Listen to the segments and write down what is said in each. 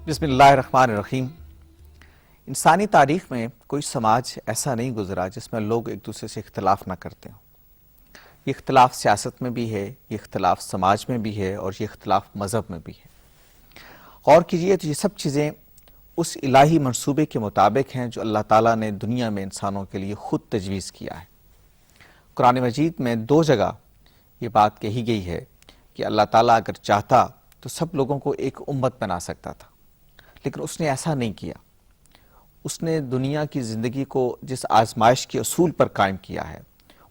بسم اللہ الرحمن الرحیم۔ انسانی تاریخ میں کوئی سماج ایسا نہیں گزرا جس میں لوگ ایک دوسرے سے اختلاف نہ کرتے ہوں۔ یہ اختلاف سیاست میں بھی ہے، یہ اختلاف سماج میں بھی ہے، اور یہ اختلاف مذہب میں بھی ہے۔ غور کیجئے تو یہ سب چیزیں اس الہی منصوبے کے مطابق ہیں جو اللہ تعالیٰ نے دنیا میں انسانوں کے لیے خود تجویز کیا ہے۔ قرآن مجید میں 2 جگہ یہ بات کہی گئی ہے کہ اللہ تعالیٰ اگر چاہتا تو سب لوگوں کو ایک امت بنا سکتا تھا، لیکن اس نے ایسا نہیں کیا۔ اس نے دنیا کی زندگی کو جس آزمائش کے اصول پر قائم کیا ہے،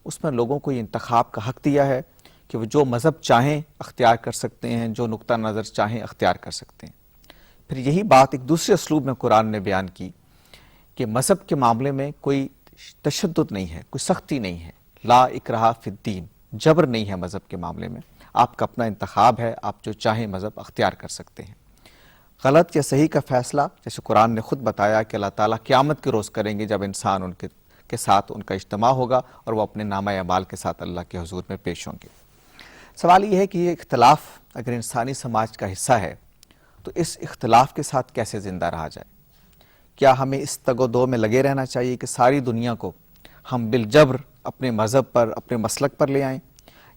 اس میں لوگوں کو یہ انتخاب کا حق دیا ہے کہ وہ جو مذہب چاہیں اختیار کر سکتے ہیں، جو نقطہ نظر چاہیں اختیار کر سکتے ہیں۔ پھر یہی بات ایک دوسرے اسلوب میں قرآن نے بیان کی کہ مذہب کے معاملے میں کوئی تشدد نہیں ہے، کوئی سختی نہیں ہے، لا اکراہ فی الدین، جبر نہیں ہے مذہب کے معاملے میں۔ آپ کا اپنا انتخاب ہے، آپ جو چاہیں مذہب اختیار کر سکتے ہیں۔ غلط یا صحیح کا فیصلہ جیسے قرآن نے خود بتایا کہ اللہ تعالیٰ قیامت کے روز کریں گے، جب انسان ان کے ساتھ ان کا اجتماع ہوگا اور وہ اپنے نامہ اعمال کے ساتھ اللہ کے حضور میں پیش ہوں گے۔ سوال یہ ہے کہ یہ اختلاف اگر انسانی سماج کا حصہ ہے تو اس اختلاف کے ساتھ کیسے زندہ رہا جائے؟ کیا ہمیں اس تگ و دو میں لگے رہنا چاہیے کہ ساری دنیا کو ہم بالجبر اپنے مذہب پر، اپنے مسلک پر لے آئیں،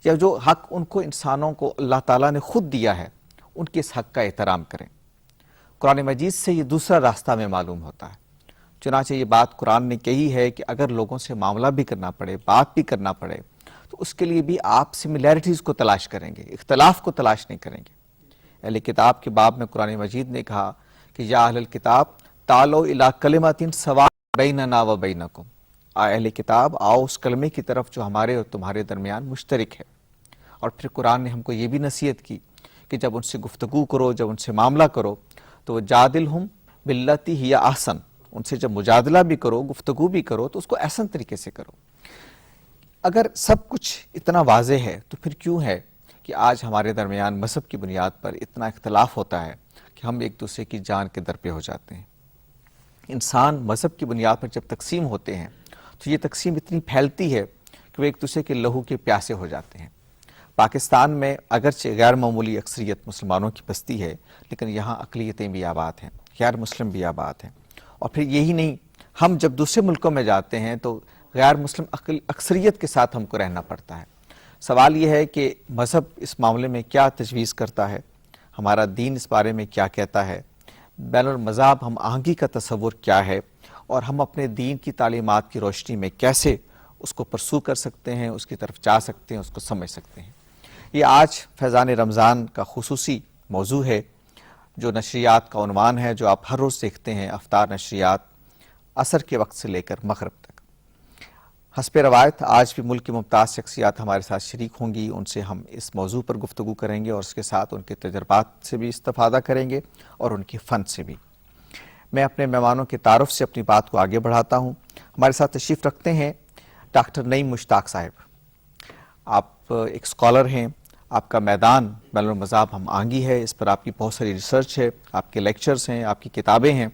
یا جو حق ان کو انسانوں کو اللہ تعالیٰ نے خود دیا ہے ان کے اس حق کا احترام کریں؟ قرآن مجید سے یہ دوسرا راستہ میں معلوم ہوتا ہے۔ چنانچہ یہ بات قرآن نے کہی ہے کہ اگر لوگوں سے معاملہ بھی کرنا پڑے، بات بھی کرنا پڑے، تو اس کے لیے بھی آپ سملیرٹیز کو تلاش کریں گے، اختلاف کو تلاش نہیں کریں گے۔ اہل کتاب کے باب میں قرآن مجید نے کہا کہ یا اہل الکتاب تعالوا الی کلمۃ سواء بیننا و بینکم، اہل کتاب آؤ اس کلمے کی طرف جو ہمارے اور تمہارے درمیان مشترک ہے۔ اور پھر قرآن نے ہم کو یہ بھی نصیحت کی کہ جب ان سے گفتگو کرو، جب ان سے معاملہ کرو تو جادلہم باللتی ہی احسن، ان سے جب مجادلہ بھی کرو، گفتگو بھی کرو تو اس کو احسن طریقے سے کرو۔ اگر سب کچھ اتنا واضح ہے تو پھر کیوں ہے کہ آج ہمارے درمیان مذہب کی بنیاد پر اتنا اختلاف ہوتا ہے کہ ہم ایک دوسرے کی جان کے در پہ ہو جاتے ہیں؟ انسان مذہب کی بنیاد پر جب تقسیم ہوتے ہیں تو یہ تقسیم اتنی پھیلتی ہے کہ وہ ایک دوسرے کے لہو کے پیاسے ہو جاتے ہیں۔ پاکستان میں اگرچہ غیر معمولی اکثریت مسلمانوں کی بستی ہے، لیکن یہاں اقلیتیں بھی آباد ہیں، غیر مسلم بھی آباد ہیں۔ اور پھر یہی نہیں، ہم جب دوسرے ملکوں میں جاتے ہیں تو غیر مسلم اکثریت کے ساتھ ہم کو رہنا پڑتا ہے۔ سوال یہ ہے کہ مذہب اس معاملے میں کیا تجویز کرتا ہے، ہمارا دین اس بارے میں کیا کہتا ہے، بین المذاہب ہم آہنگی کا تصور کیا ہے، اور ہم اپنے دین کی تعلیمات کی روشنی میں کیسے اس کو پرسو کر سکتے ہیں، اس کی طرف جا سکتے ہیں، اس کو سمجھ سکتے ہیں۔ یہ آج فیضان رمضان کا خصوصی موضوع ہے، جو نشریات کا عنوان ہے جو آپ ہر روز دیکھتے ہیں، افطار نشریات، عصر کے وقت سے لے کر مغرب تک۔ حسب روایت آج بھی ملک کی ممتاز شخصیات ہمارے ساتھ شریک ہوں گی، ان سے ہم اس موضوع پر گفتگو کریں گے اور اس کے ساتھ ان کے تجربات سے بھی استفادہ کریں گے اور ان کے فن سے بھی۔ میں اپنے مہمانوں کے تعارف سے اپنی بات کو آگے بڑھاتا ہوں۔ ہمارے ساتھ تشریف رکھتے ہیں ڈاکٹر نعیم مشتاق صاحب۔ آپ ایک اسکالر ہیں، آپ کا میدان بین المذاہب ہم آہنگی ہے، اس پر آپ کی بہت ساری ریسرچ ہے، آپ کے لیکچرز ہیں، آپ کی کتابیں ہیں،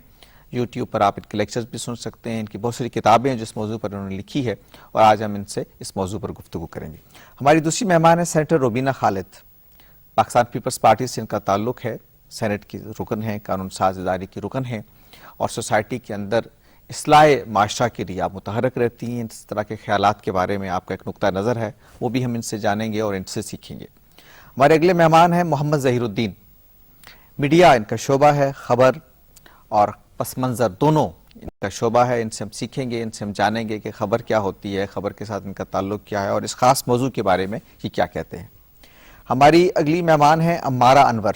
یوٹیوب پر آپ ان کے لیکچرز بھی سن سکتے ہیں، ان کی بہت ساری کتابیں ہیں جس موضوع پر انہوں نے لکھی ہے، اور آج ہم ان سے اس موضوع پر گفتگو کریں گے۔ ہماری دوسری مہمان ہے سینیٹر روبینہ خالد، پاکستان پیپلز پارٹی سے ان کا تعلق ہے، سینٹ کی رکن ہیں، قانون ساز ادارے کی رکن ہیں، اور سوسائٹی کے اندر اصلاح معاشرہ کے لیے آپ متحرک رہتی ہیں۔ اس طرح کے خیالات کے بارے میں آپ کا ایک نقطہ نظر ہے، وہ بھی ہم ان سے جانیں گے اور ان سے سیکھیں گے۔ ہمارے اگلے مہمان ہیں محمد ظہیر الدین، میڈیا ان کا شعبہ ہے، خبر اور پس منظر دونوں ان کا شعبہ ہے۔ ان سے ہم سیکھیں گے، ان سے ہم جانیں گے کہ خبر کیا ہوتی ہے، خبر کے ساتھ ان کا تعلق کیا ہے، اور اس خاص موضوع کے بارے میں یہ کیا کہتے ہیں۔ ہماری اگلی مہمان ہیں عمارہ انور،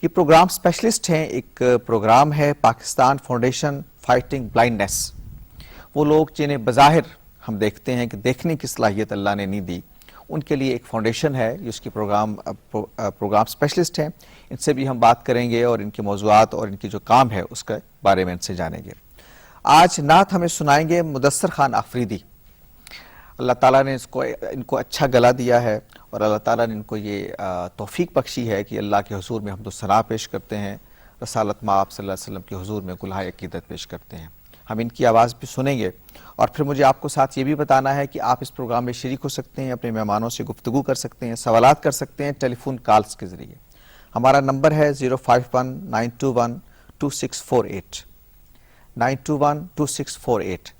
یہ پروگرام اسپیشلسٹ ہیں۔ ایک پروگرام ہے پاکستان فاؤنڈیشن فائٹنگ بلائنڈنیس۔ وہ لوگ جنہیں بظاہر ہم دیکھتے ہیں کہ دیکھنے کی صلاحیت اللہ نے نہیں دی، ان کے لیے ایک فاؤنڈیشن ہے جس کی پروگرام اسپیشلسٹ ہیں۔ ان سے بھی ہم بات کریں گے اور ان کے موضوعات اور ان کی جو کام ہے اس کے بارے میں ان سے جانیں گے۔ آج نعت ہمیں سنائیں گے مدثر خان آفریدی۔ اللہ تعالیٰ نے ان کو اچھا گلا دیا ہے، اور اللہ تعالیٰ نے ان کو یہ توفیق بخشی ہے کہ اللہ کے حضور میں حمد و ثنا پیش کرتے ہیں، رسالت مآب صلی اللہ علیہ وسلم کے حضور میں گلہائے عقیدت پیش کرتے ہیں۔ ہم ان کی آواز بھی سنیں گے، اور پھر مجھے آپ کو ساتھ یہ بھی بتانا ہے کہ آپ اس پروگرام میں شریک ہو سکتے ہیں، اپنے مہمانوں سے گفتگو کر سکتے ہیں، سوالات کر سکتے ہیں ٹیلی فون کالز کے ذریعے. ہمارا نمبر ہے 051-921-2648 921-2648.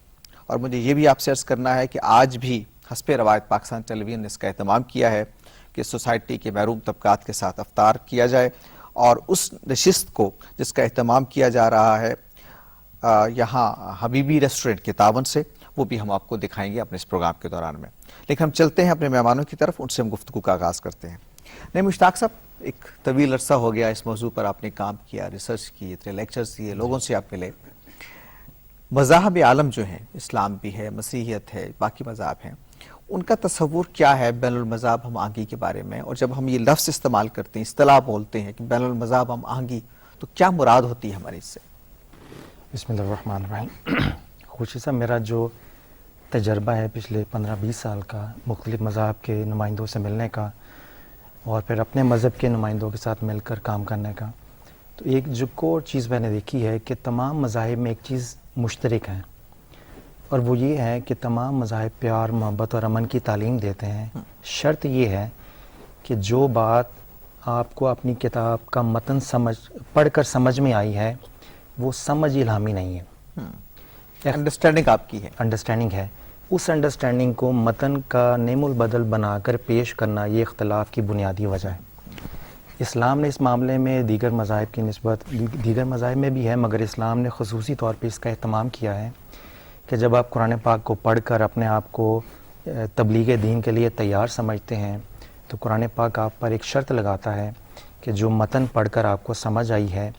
اور مجھے یہ بھی آپ سے عرض کرنا ہے کہ آج بھی حسب روایت پاکستان ٹیلی ویژن نے اس کا اہتمام کیا ہے کہ سوسائٹی کے محروم طبقات کے ساتھ افطار کیا جائے، اور اس نشست کو جس کا اہتمام کیا جا رہا ہے یہاں حبیبی ریسٹورنٹ کے تعاون سے، وہ بھی ہم آپ کو دکھائیں گے اپنے اس پروگرام کے دوران میں. لیکن ہم چلتے ہیں اپنے مہمانوں کی طرف، ان سے ہم گفتگو کا آغاز کرتے ہیں. نہیں مشتاق صاحب، ایک طویل عرصہ ہو گیا اس موضوع پر آپ نے کام کیا، ریسرچ کی، اتنے لیکچرز دیے، لوگوں سے آپ ملے. مذاہب عالم جو ہیں، اسلام بھی ہے، مسیحیت ہے، باقی مذاہب ہیں، ان کا تصور کیا ہے بین المذاہب ہم آہنگی کے بارے میں؟ اور جب ہم یہ لفظ استعمال کرتے ہیں، اصطلاح بولتے ہیں کہ بین المذاہب ہم آہنگی، تو کیا مراد ہوتی ہے ہماری اس سے؟ بسم اللہ الرحمن الرحیم. خوشی صاحب، میرا جو تجربہ ہے پچھلے 15-20 سال کا مختلف مذاہب کے نمائندوں سے ملنے کا، اور پھر اپنے مذہب کے نمائندوں کے ساتھ مل کر کام کرنے کا، تو ایک جو کور چیز میں نے دیکھی ہے کہ تمام مذاہب میں ایک چیز مشترک ہے، اور وہ یہ ہے کہ تمام مذاہب پیار، محبت اور امن کی تعلیم دیتے ہیں. شرط یہ ہے کہ جو بات آپ کو اپنی کتاب کا متن پڑھ کر سمجھ میں آئی ہے، وہ سمجھ الہامی نہیں ہے، انڈرسٹینڈنگ آپ کی ہے، انڈرسٹینڈنگ ہے. اس انڈرسٹینڈنگ کو متن کا نیم البدل بنا کر پیش کرنا، یہ اختلاف کی بنیادی وجہ ہے. اسلام نے اس معاملے میں دیگر مذاہب کی نسبت، دیگر مذاہب میں بھی ہے مگر اسلام نے خصوصی طور پہ اس کا اہتمام کیا ہے کہ جب آپ قرآن پاک کو پڑھ کر اپنے آپ کو تبلیغ دین کے لیے تیار سمجھتے ہیں، تو قرآن پاک آپ پر ایک شرط لگاتا ہے کہ جو متن پڑھ کر آپ کو سمجھ آئی ہے،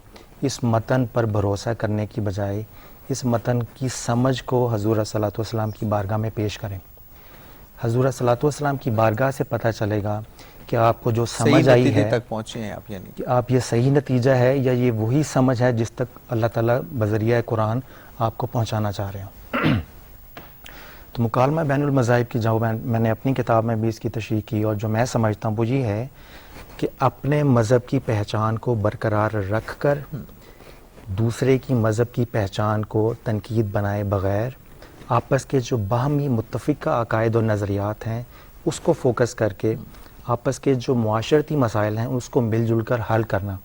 اس متن پر بھروسہ کرنے کی بجائے اس متن کی سمجھ کو حضور صلی اللہ علیہ وسلم کی بارگاہ میں پیش کریں. حضور صلی اللہ علیہ وسلم کی بارگاہ سے پتہ چلے گا کہ آپ کو جو سمجھ آئی ہے، تک پہنچے ہیں آپ، یعنی کہ آپ یہ صحیح نتیجہ ہے یا یہ وہی سمجھ ہے جس تک اللہ تعالیٰ بذریعہ قرآن آپ کو پہنچانا چاہ رہے ہوں. تو مکالمہ بین المذاہب کی جو میں نے اپنی کتاب میں بھی اس کی تشریح کی، اور جو میں سمجھتا ہوں وہ یہ ہے کہ اپنے مذہب کی پہچان کو برقرار رکھ کر دوسرے کی مذہب کی پہچان کو تنقید بنائے بغیر آپس کے جو باہمی متفقہ عقائد اور نظریات ہیں اس کو فوکس کر کے آپس کے جو معاشرتی مسائل ہیں اس کو مل جل کر حل کرنا.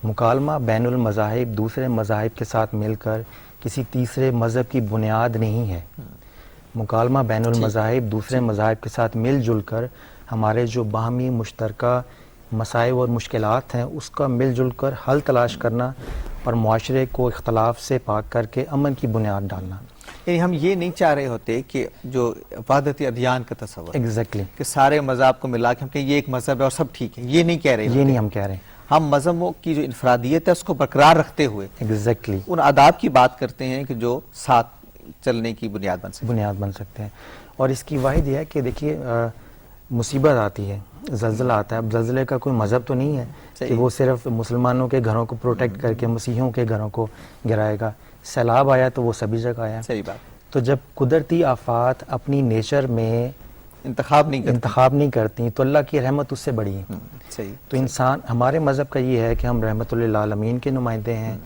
مکالمہ بین المذاہب دوسرے مذاہب کے ساتھ مل کر کسی تیسرے مذہب کی بنیاد نہیں ہے. مکالمہ بین المذاہب دوسرے مذاہب کے ساتھ مل جل کر ہمارے جو باہمی مشترکہ مسائل اور مشکلات ہیں اس کا مل جل کر حل تلاش کرنا، اور معاشرے کو اختلاف سے پاک کر کے امن کی بنیاد ڈالنا. یعنی ہم یہ نہیں چاہ رہے ہوتے کہ جو وحدت ادیان کا تصور ایگزیکٹلی کہ سارے مذہب کو ملا کے ہم کہیں یہ ایک مذہب ہے اور سب ٹھیک ہے، یہ نہیں کہہ رہے ہوتے. یہ نہیں ہم کہہ رہے ہیں. ہم مذہبوں کی جو انفرادیت ہے اس کو برقرار رکھتے ہوئے ایگزیکٹلی ان آداب کی بات کرتے ہیں کہ جو ساتھ چلنے کی بنیاد بن سکتے ہیں. اور اس کی واحد یہ ہے کہ دیکھیے مصیبت آتی ہے، زلزلہ آتا ہے. اب زلزلے کا کوئی مذہب تو نہیں ہے کہ وہ صرف مسلمانوں کے گھروں کو پروٹیکٹ کر کے مسیحیوں کے گھروں کو گرائے گا. سیلاب آیا تو وہ سبھی جگہ آیا. صحیح بات. تو جب قدرتی آفات اپنی نیچر میں انتخاب نہیں کرتی تو اللہ کی رحمت اس سے بڑی ہے. صحیح. تو انسان، ہمارے مذہب کا یہ ہے کہ ہم رحمت للعالمین کے نمائندے ہیں،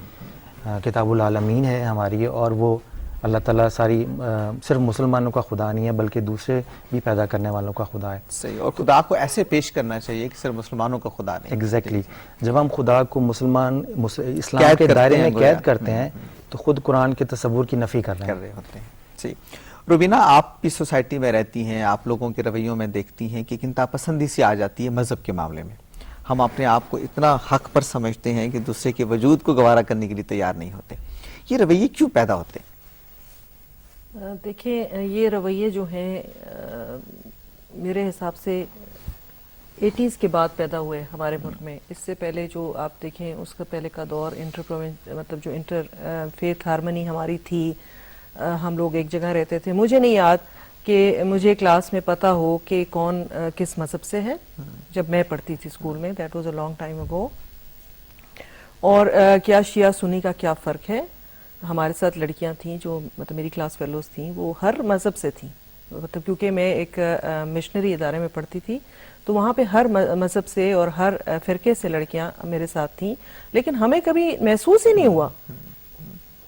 کتاب العالمین ہے ہماری، اور وہ اللہ تعالیٰ صرف مسلمانوں کا خدا نہیں ہے بلکہ دوسرے بھی پیدا کرنے والوں کا خدا ہے. صحیح. اور خدا کو ایسے پیش کرنا چاہیے کہ صرف مسلمانوں کا خدا نہیں. ایگزیکٹلی. جب ہم خدا کو اسلام کے دائرے میں قید کرتے ہیں تو خود قرآن کے تصور کی نفی کر رہے ہوتے ہیں. صحیح. روبینہ، آپ بھی سوسائٹی میں رہتی ہیں، آپ لوگوں کے رویوں میں دیکھتی ہیں کہ کنتا پسندی سے آ جاتی ہے مذہب کے معاملے میں. ہم اپنے آپ کو اتنا حق پر سمجھتے ہیں کہ دوسرے کے وجود کو گوارا کرنے کے لیے تیار نہیں ہوتے. یہ رویے کیوں پیدا ہوتے ہیں؟ دیکھیں، یہ رویے جو ہیں میرے حساب سے 80s کے بعد پیدا ہوئے ہمارے ملک میں. اس سے پہلے جو آپ دیکھیں اس کا پہلے کا دور مطلب جو انٹر فیتھ ہارمنی ہماری تھی، ہم لوگ ایک جگہ رہتے تھے. مجھے نہیں یاد کہ مجھے کلاس میں پتا ہو کہ کون کس مذہب سے ہے جب میں پڑھتی تھی اسکول میں. That was a long time ago. اور کیا شیعہ سنی کا کیا فرق ہے. ہمارے ساتھ لڑکیاں تھیں جو مطلب میری کلاس فیلوز تھیں، وہ ہر مذہب سے تھیں. مطلب کیونکہ میں ایک مشنری ادارے میں پڑھتی تھی تو وہاں پہ ہر مذہب سے اور ہر فرقے سے لڑکیاں میرے ساتھ تھیں، لیکن ہمیں کبھی محسوس ہی نہیں ہوا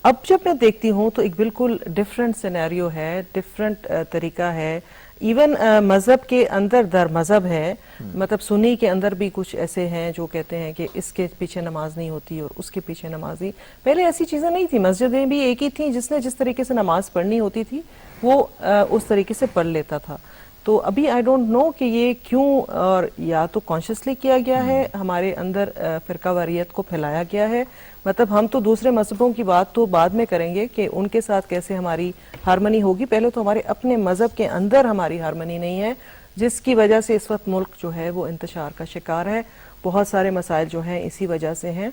اب جب میں دیکھتی ہوں تو ایک بالکل ڈفرینٹ سینیریو ہے, ڈفرینٹ طریقہ ہے. ایون مذہب کے اندر در مذہب ہے, مطلب سنی کے اندر بھی کچھ ایسے ہیں جو کہتے ہیں کہ اس کے پیچھے نماز نہیں ہوتی اور اس کے پیچھے نماز نہیں. پہلے ایسی چیزیں نہیں تھی, مسجدیں بھی ایک ہی تھیں, جس نے جس طریقے سے نماز پڑھنی ہوتی تھی وہ اس طریقے سے پڑھ لیتا تھا. تو ابھی آئی ڈونٹ نو کہ یہ کیوں, اور یا تو کانشیسلی کیا گیا ہے, ہمارے اندر فرقہ واریت کو پھیلایا گیا ہے. مطلب ہم تو دوسرے مذہبوں کی بات تو بعد میں کریں گے کہ ان کے ساتھ کیسے ہماری ہارمنی ہوگی, پہلے تو ہمارے اپنے مذہب کے اندر ہماری ہارمنی نہیں ہے, جس کی وجہ سے اس وقت ملک جو ہے وہ انتشار کا شکار ہے. بہت سارے مسائل جو ہیں اسی وجہ سے ہیں.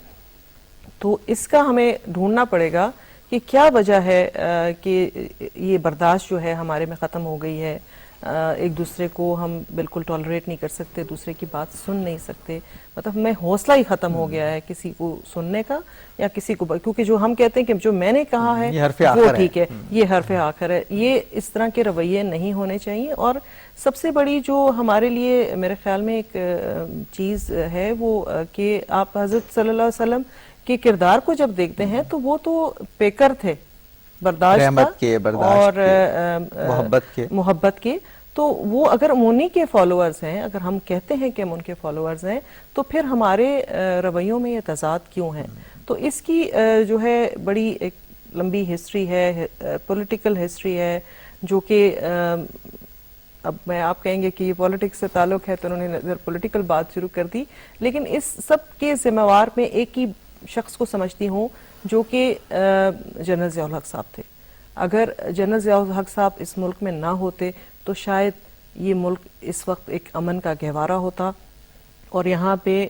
تو اس کا ہمیں ڈھونڈنا پڑے گا کہ کیا وجہ ہے کہ یہ برداشت جو ہے ہمارے میں ختم ہو گئی ہے. ایک دوسرے کو ہم بالکل ٹالریٹ نہیں کر سکتے, دوسرے کی بات سن نہیں سکتے. مطلب میں حوصلہ ہی ختم ہو گیا ہے کسی کو سننے کا یا کسی کو, کیونکہ جو ہم کہتے ہیں کہ جو میں نے کہا ہے وہ ٹھیک ہے, یہ حرف آخر ہے. یہ اس طرح کے رویے نہیں ہونے چاہیے. اور سب سے بڑی جو ہمارے لیے میرے خیال میں ایک چیز ہے وہ کہ آپ حضرت صلی اللہ علیہ وسلم کے کردار کو جب دیکھتے ہیں تو وہ تو پیکر تھے برداشت کے اور محبت کے. تو وہ اگر انہی کے فالوورز ہیں, اگر ہم کہتے ہیں کہ ہم ان کے فالوورز ہیں, تو پھر ہمارے رویوں میں یہ تضاد کیوں ہیں؟ تو اس کی جو ہے بڑی ایک لمبی ہسٹری ہے, پولیٹیکل ہسٹری ہے, جو کہ اب میں آپ کہیں گے کہ یہ پولیٹکس سے تعلق ہے تو انہوں نے پولیٹیکل بات شروع کر دی. لیکن اس سب کے ذمہ وار میں ایک ہی شخص کو سمجھتی ہوں جو کہ جنرل ضیاء الحق صاحب تھے. اگر جنرل ضیاء الحق صاحب اس ملک میں نہ ہوتے تو شاید یہ ملک اس وقت ایک امن کا گہوارہ ہوتا اور یہاں پہ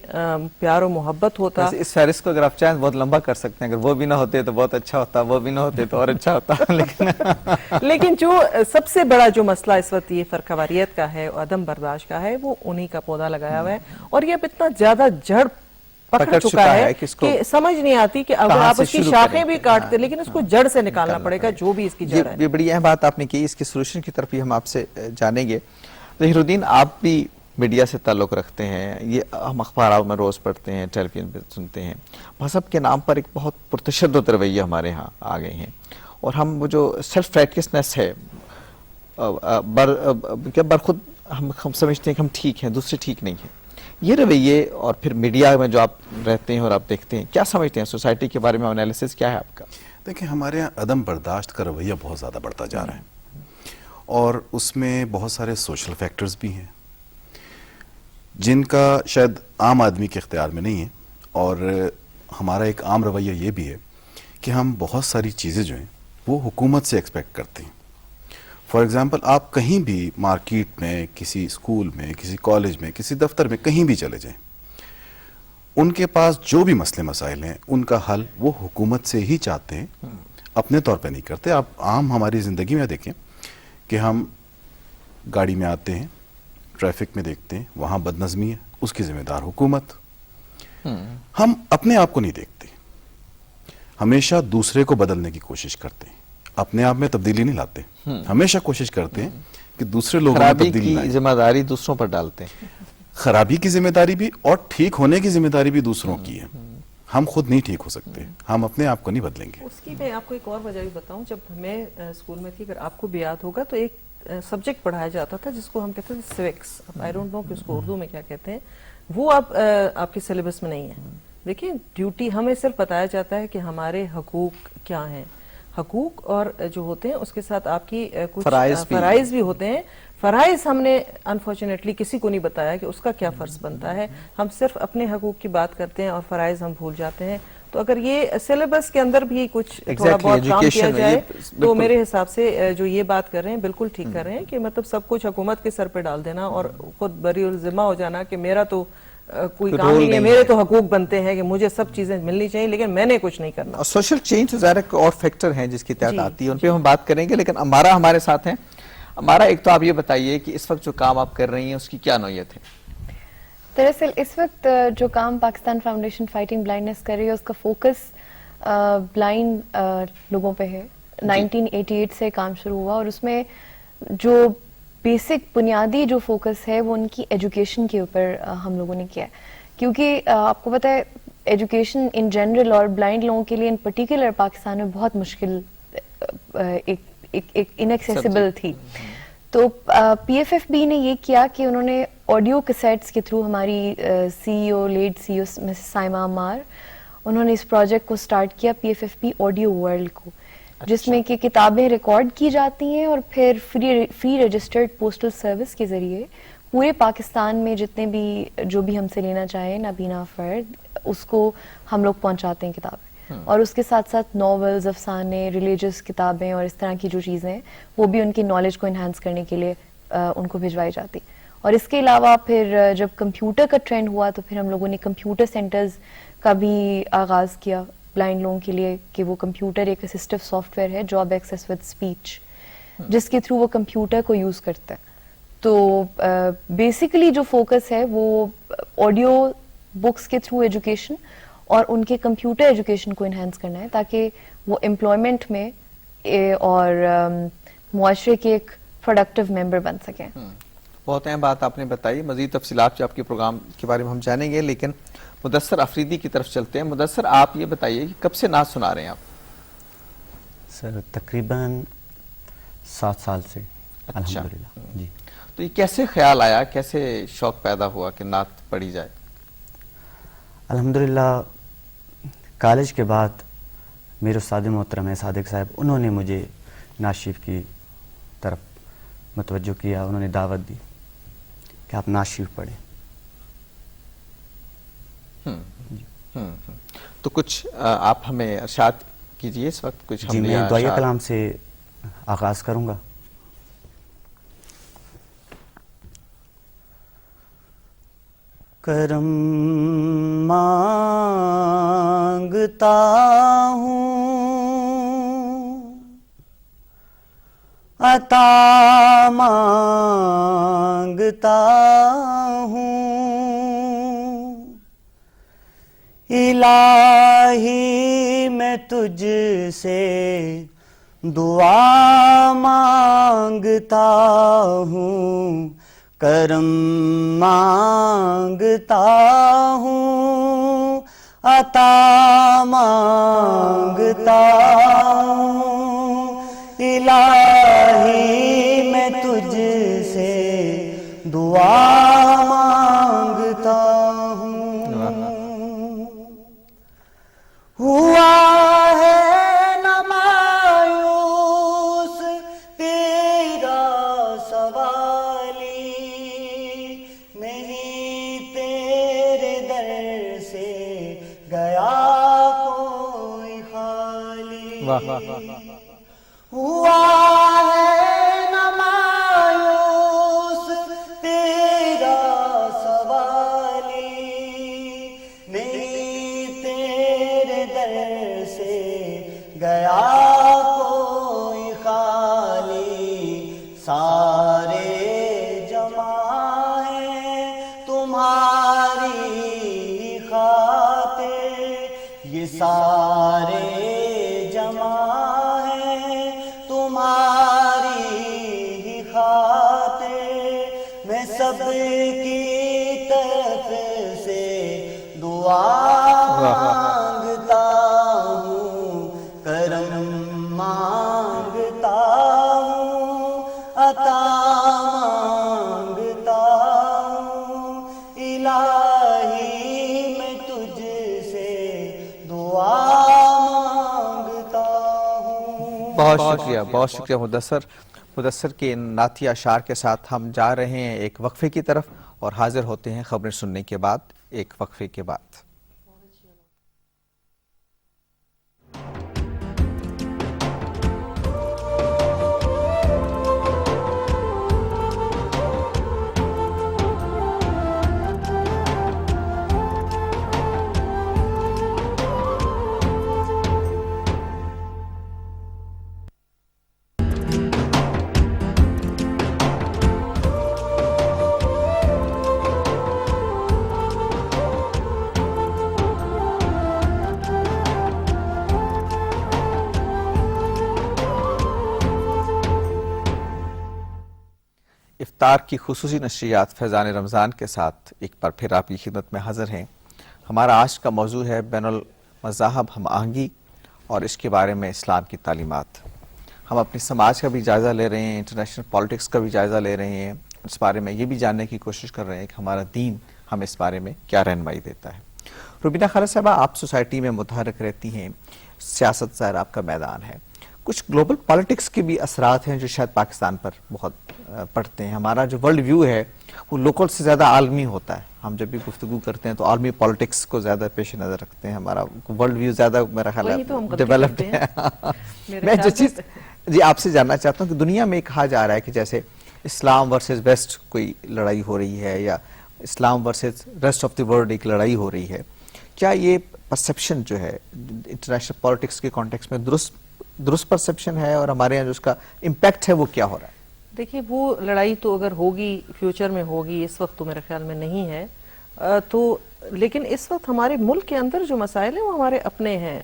پیار و محبت ہوتا. اس فہرست کو اگر آپ چاہیں بہت لمبا کر سکتے ہیں, اگر وہ بھی نہ ہوتے تو بہت اچھا ہوتا, وہ بھی نہ ہوتے تو اور اچھا ہوتا. لیکن جو سب سے بڑا جو مسئلہ اس وقت یہ فرقہ واریت کا ہے, عدم برداشت کا ہے, وہ انہی کا پودا لگایا ہوا ہے. اور یہ اب اتنا زیادہ جڑ پکڑ چکا ہے کہ سمجھ نہیں آتی کہ اگر آپ اس کی شاخیں بھی کاٹتے, لیکن اس کو جڑ سے نکالنا پڑے گا, جو بھی اس کی جڑ ہے. یہ بڑی اہم بات آپ نے کی, اس کی سولوشن کی طرف بھی ہم آپ سے جانیں گے. ظہیر الدین, آپ بھی میڈیا سے تعلق رکھتے ہیں, یہ ہم اخبارات میں روز پڑھتے ہیں, ٹیلی ویژن پہ سنتے ہیں, مذہب کے نام پر ایک بہت پرتشدد رویہ ہمارے ہاں آ گئے ہیں, اور ہم وہ جو سیلف رائٹیسنس ہے, برخود ہم سمجھتے ہیں کہ ہم ٹھیک ہیں, دوسرے ٹھیک نہیں ہیں. یہ رویے اور پھر میڈیا میں جو آپ رہتے ہیں اور آپ دیکھتے ہیں, کیا سمجھتے ہیں سوسائٹی کے بارے میں, انالیسس کیا ہے آپ کا؟ دیکھیں, ہمارے یہاں عدم برداشت کا رویہ بہت زیادہ بڑھتا جا رہا ہے, اور اس میں بہت سارے سوشل فیکٹرز بھی ہیں جن کا شاید عام آدمی کے اختیار میں نہیں ہے. اور ہمارا ایک عام رویہ یہ بھی ہے کہ ہم بہت ساری چیزیں جو ہیں وہ حکومت سے ایکسپیکٹ کرتے ہیں. فار ایگزامپل, آپ کہیں بھی مارکیٹ میں, کسی اسکول میں, کسی کالج میں, کسی دفتر میں, کہیں بھی چلے جائیں, ان کے پاس جو بھی مسئلے مسائل ہیں ان کا حل وہ حکومت سے ہی چاہتے ہیں, اپنے طور پہ نہیں کرتے. آپ عام ہماری زندگی میں دیکھیں کہ ہم گاڑی میں آتے ہیں, ٹریفک میں دیکھتے ہیں وہاں بد نظمی ہے, اس کی ذمہ دار حکومت. ہم اپنے آپ کو نہیں دیکھتے, ہمیشہ دوسرے کو بدلنے کی کوشش کرتے ہیں, اپنے آپ میں تبدیلی نہیں لاتے. ہمیشہ کوشش کرتے ہیں کہ دوسرے لوگوں میں تبدیلی لائیں. ذمہ داری دوسروں پر ڈالتے ہیں. خرابی کی ذمہ داری بھی اور ٹھیک ہونے کی ذمہ داری بھی دوسروں کی ہے. ہم خود نہیں ٹھیک ہو سکتے, ہم اپنے آپ کو نہیں بدلیں گے. اس کی میں آپ کو ایک اور وجہ بھی بتاؤں. جب میں اسکول میں تھی, اگر آپ کو بھی یاد ہوگا, تو ایک سبجیکٹ پڑھایا جاتا تھا جس کو ہم کہتے تھے سیوکس. آئی ڈونٹ نو کہ اس کو اردو میں کیا کہتے ہیں. وہ اب آپ کے سلیبس میں نہیں ہے. دیکھیں, ڈیوٹی ہمیں صرف بتایا جاتا ہے کہ ہمارے حقوق کیا ہیں. حقوق اور جو ہوتے ہیں اس کے ساتھ آپ کی کچھ فرائض بھی ہوتے ہیں. فرائض ہم نے انفارچونیٹلی کسی کو نہیں بتایا کہ اس کا کیا فرض بنتا ہے. ہم صرف اپنے حقوق کی بات کرتے ہیں اور فرائض ہم بھول جاتے ہیں. تو اگر یہ سلیبس کے اندر بھی کچھ تھوڑا بہت کام کیا جائے تو میرے حساب سے جو یہ بات کر رہے ہیں بالکل ٹھیک کر رہے ہیں کہ مطلب سب کچھ حکومت کے سر پہ ڈال دینا اور خود بری الذمہ ہو جانا کہ میرا تو کوئی کام نہیں ہے, میرے تو حقوق بنتے ہیں کہ مجھے سب چیزیں ملنی چاہیے لیکن میں نے کچھ نہیں کرنا. اور سوشل چینج تو ظاہر اور فیکٹر ہیں جس کی تحت آتی ہے, ان پہ ہم بات کریں گے. لیکن امارا ہمارے ساتھ ہیں. امارا, ایک تو آپ یہ بتائیے کہ اس وقت جو کام آپ کر رہی ہیں اس کی کیا نوعیت ہے؟ دراصل اس وقت جو کام پاکستان فاؤنڈیشن فائٹنگ بلائنڈنس کر رہی ہے اس کا فوکس بلائنڈ لوگوں پہ ہے. 1988 سے کام شروع ہوا اور اس میں جو بیسک بنیادی جو فوکس ہے وہ ان کی ایجوکیشن کے اوپر ہم لوگوں نے کیا ہے. کیونکہ آپ کو پتہ ہے ایجوکیشن ان جنرل اور بلائنڈ لوگوں کے لیے ان پرٹیکولر پاکستان میں بہت مشکل ایک انیکسیسیبل تھی. تو پی ایف ایف بی نے یہ کیا کہ انہوں نے آڈیو کیسیٹس کے تھرو ہماری C E O lead C E O Mrs Saima Ammar انہوں نے اس پروجیکٹ کو سٹارٹ کیا P F F B audio world کو, جس میں کہ کتابیں ریکارڈ کی جاتی ہیں اور پھر فری رجسٹرڈ پوسٹل سروس کے ذریعے پورے پاکستان میں جتنے بھی جو بھی ہم سے لینا چاہیں نابینا فرد اس کو ہم لوگ پہنچاتے ہیں کتابیں. اور اس کے ساتھ ساتھ ناولز, افسانے, ریلیجیس کتابیں اور اس طرح کی جو چیزیں ہیں وہ بھی ان کی نالج کو انہانس کرنے کے لیے ان کو بھجوائی جاتی. اور اس کے علاوہ پھر جب کمپیوٹر کا ٹرینڈ ہوا تو پھر ہم لوگوں نے کمپیوٹر سینٹرز کا بھی آغاز کیا بلائنڈ لوگوں کے لیے کہ وہ کمپیوٹر ایک اسسٹو سافٹ ویئر ہے, جاب ایکسیس ود اسپیچ, جس کے تھرو وہ کمپیوٹر کو یوز کرتے ہیں. تو بیسیکلی جو فوکس ہے وہ آڈیو بکس کے تھرو ایجوکیشن اور ان کے کمپیوٹر ایجوکیشن کو انہینس کرنا ہے تاکہ وہ امپلائمنٹ میں اور معاشرے کے ایک پروڈکٹیو ممبر بن سکیں. بہت اہم بات آپ نے بتائی. مزید تفصیلات جو آپ کے پروگرام کے بارے میں ہم جانیں گے, لیکن مدثر افریدی کی طرف چلتے ہیں. مدثر, آپ یہ بتائیے کہ کب سے نعت سنا رہے ہیں آپ؟ سر تقریباً 7 سال سے. اچھا. الحمدللہ. جی. تو یہ کیسے خیال آیا, کیسے شوق پیدا ہوا کہ نعت پڑھی جائے؟ الحمدللہ کالج کے بعد میرے استاد محترم ہے صادق صاحب, انہوں نے مجھے نعت شریف کی طرف متوجہ کیا. انہوں نے دعوت دی کہ آپ نعت شریف پڑھیں. تو کچھ آپ ہمیں ارشاد کیجئے اس وقت. کچھ جی, میں دعائے کلام سے آغاز کروں گا. کرم مانگتا ہوں, عطا مانگتا ہوں, الہی میں تجھ سے دعا مانگتا ہوں, کرم مانگتا ہوں, عطا مانگتا ہوں, الہی میں تجھ سے دعا مانگتا ہوں. ہوا ہے نہ مایوس تیرا سوالی, نہیں تیرے در سے گیا کوئی خالی. ہوا ہے نہ مایوس تیرا سوالی, نہیں تیرے در سے گیا کوئی خالی. سارے جمع ہیں تمہاری خاطر, یہ سارے جمع ہیں تمہاری خاطر, میں سب کی طرف سے دعا مانگتا ہوں, کرم مانگتا ہوں, عطا مانگتا ہوں, الہی میں تجھ سے دعا مانگتا ہوں. بہت شکریہ, بہت شکریہ مدثر. مدثر کے ان نعتیہ اشعار کے ساتھ ہم جا رہے ہیں ایک وقفے کی طرف اور حاضر ہوتے ہیں خبریں سننے کے بعد, ایک وقفے کے بعد. افطار کی خصوصی نشریات فیضان رمضان کے ساتھ ایک بار پھر آپ کی خدمت میں حاضر ہیں. ہمارا آج کا موضوع ہے بین المذاہب ہم آہنگی اور اس کے بارے میں اسلام کی تعلیمات. ہم اپنی سماج کا بھی جائزہ لے رہے ہیں, انٹرنیشنل پالیٹکس کا بھی جائزہ لے رہے ہیں, اس بارے میں یہ بھی جاننے کی کوشش کر رہے ہیں کہ ہمارا دین ہمیں اس بارے میں کیا رہنمائی دیتا ہے. روبینہ خالد صاحبہ, آپ سوسائٹی میں متحرک رہتی ہیں, سیاست ظاہر آپ کا میدان ہے, کچھ گلوبل پالیٹکس کے بھی اثرات ہیں جو شاید پاکستان پر بہت پڑتے ہیں. ہمارا جو ورلڈ ویو ہے وہ لوکل سے زیادہ عالمی ہوتا ہے. ہم جب بھی گفتگو کرتے ہیں تو عالمی پالیٹکس کو زیادہ پیش نظر رکھتے ہیں. ہمارا ورلڈ ویو زیادہ میرا خیال وہی تو ہم ہے غلطی ڈیولپڈ کرتے ہے. میرے میں جو خیال چیز جی آپ سے جاننا چاہتا ہوں کہ دنیا میں کہا جا رہا ہے کہ جیسے اسلام ورسز ویسٹ کوئی لڑائی ہو رہی ہے یا اسلام versus rest of the world ایک لڑائی ہو رہی ہے, کیا یہ پرسیپشن جو ہے انٹرنیشنل پالیٹکس کے کانٹیکس میں درست پرسیپشن ہے, اور ہمارے یہاں جو اس کا امپیکٹ ہے وہ کیا ہو رہا ہے؟ دیکھیے, وہ لڑائی تو اگر ہوگی فیوچر میں ہوگی, اس وقت تو میرے خیال میں نہیں ہے. تو لیکن اس وقت ہمارے ملک کے اندر جو مسائل ہیں وہ ہمارے اپنے ہیں.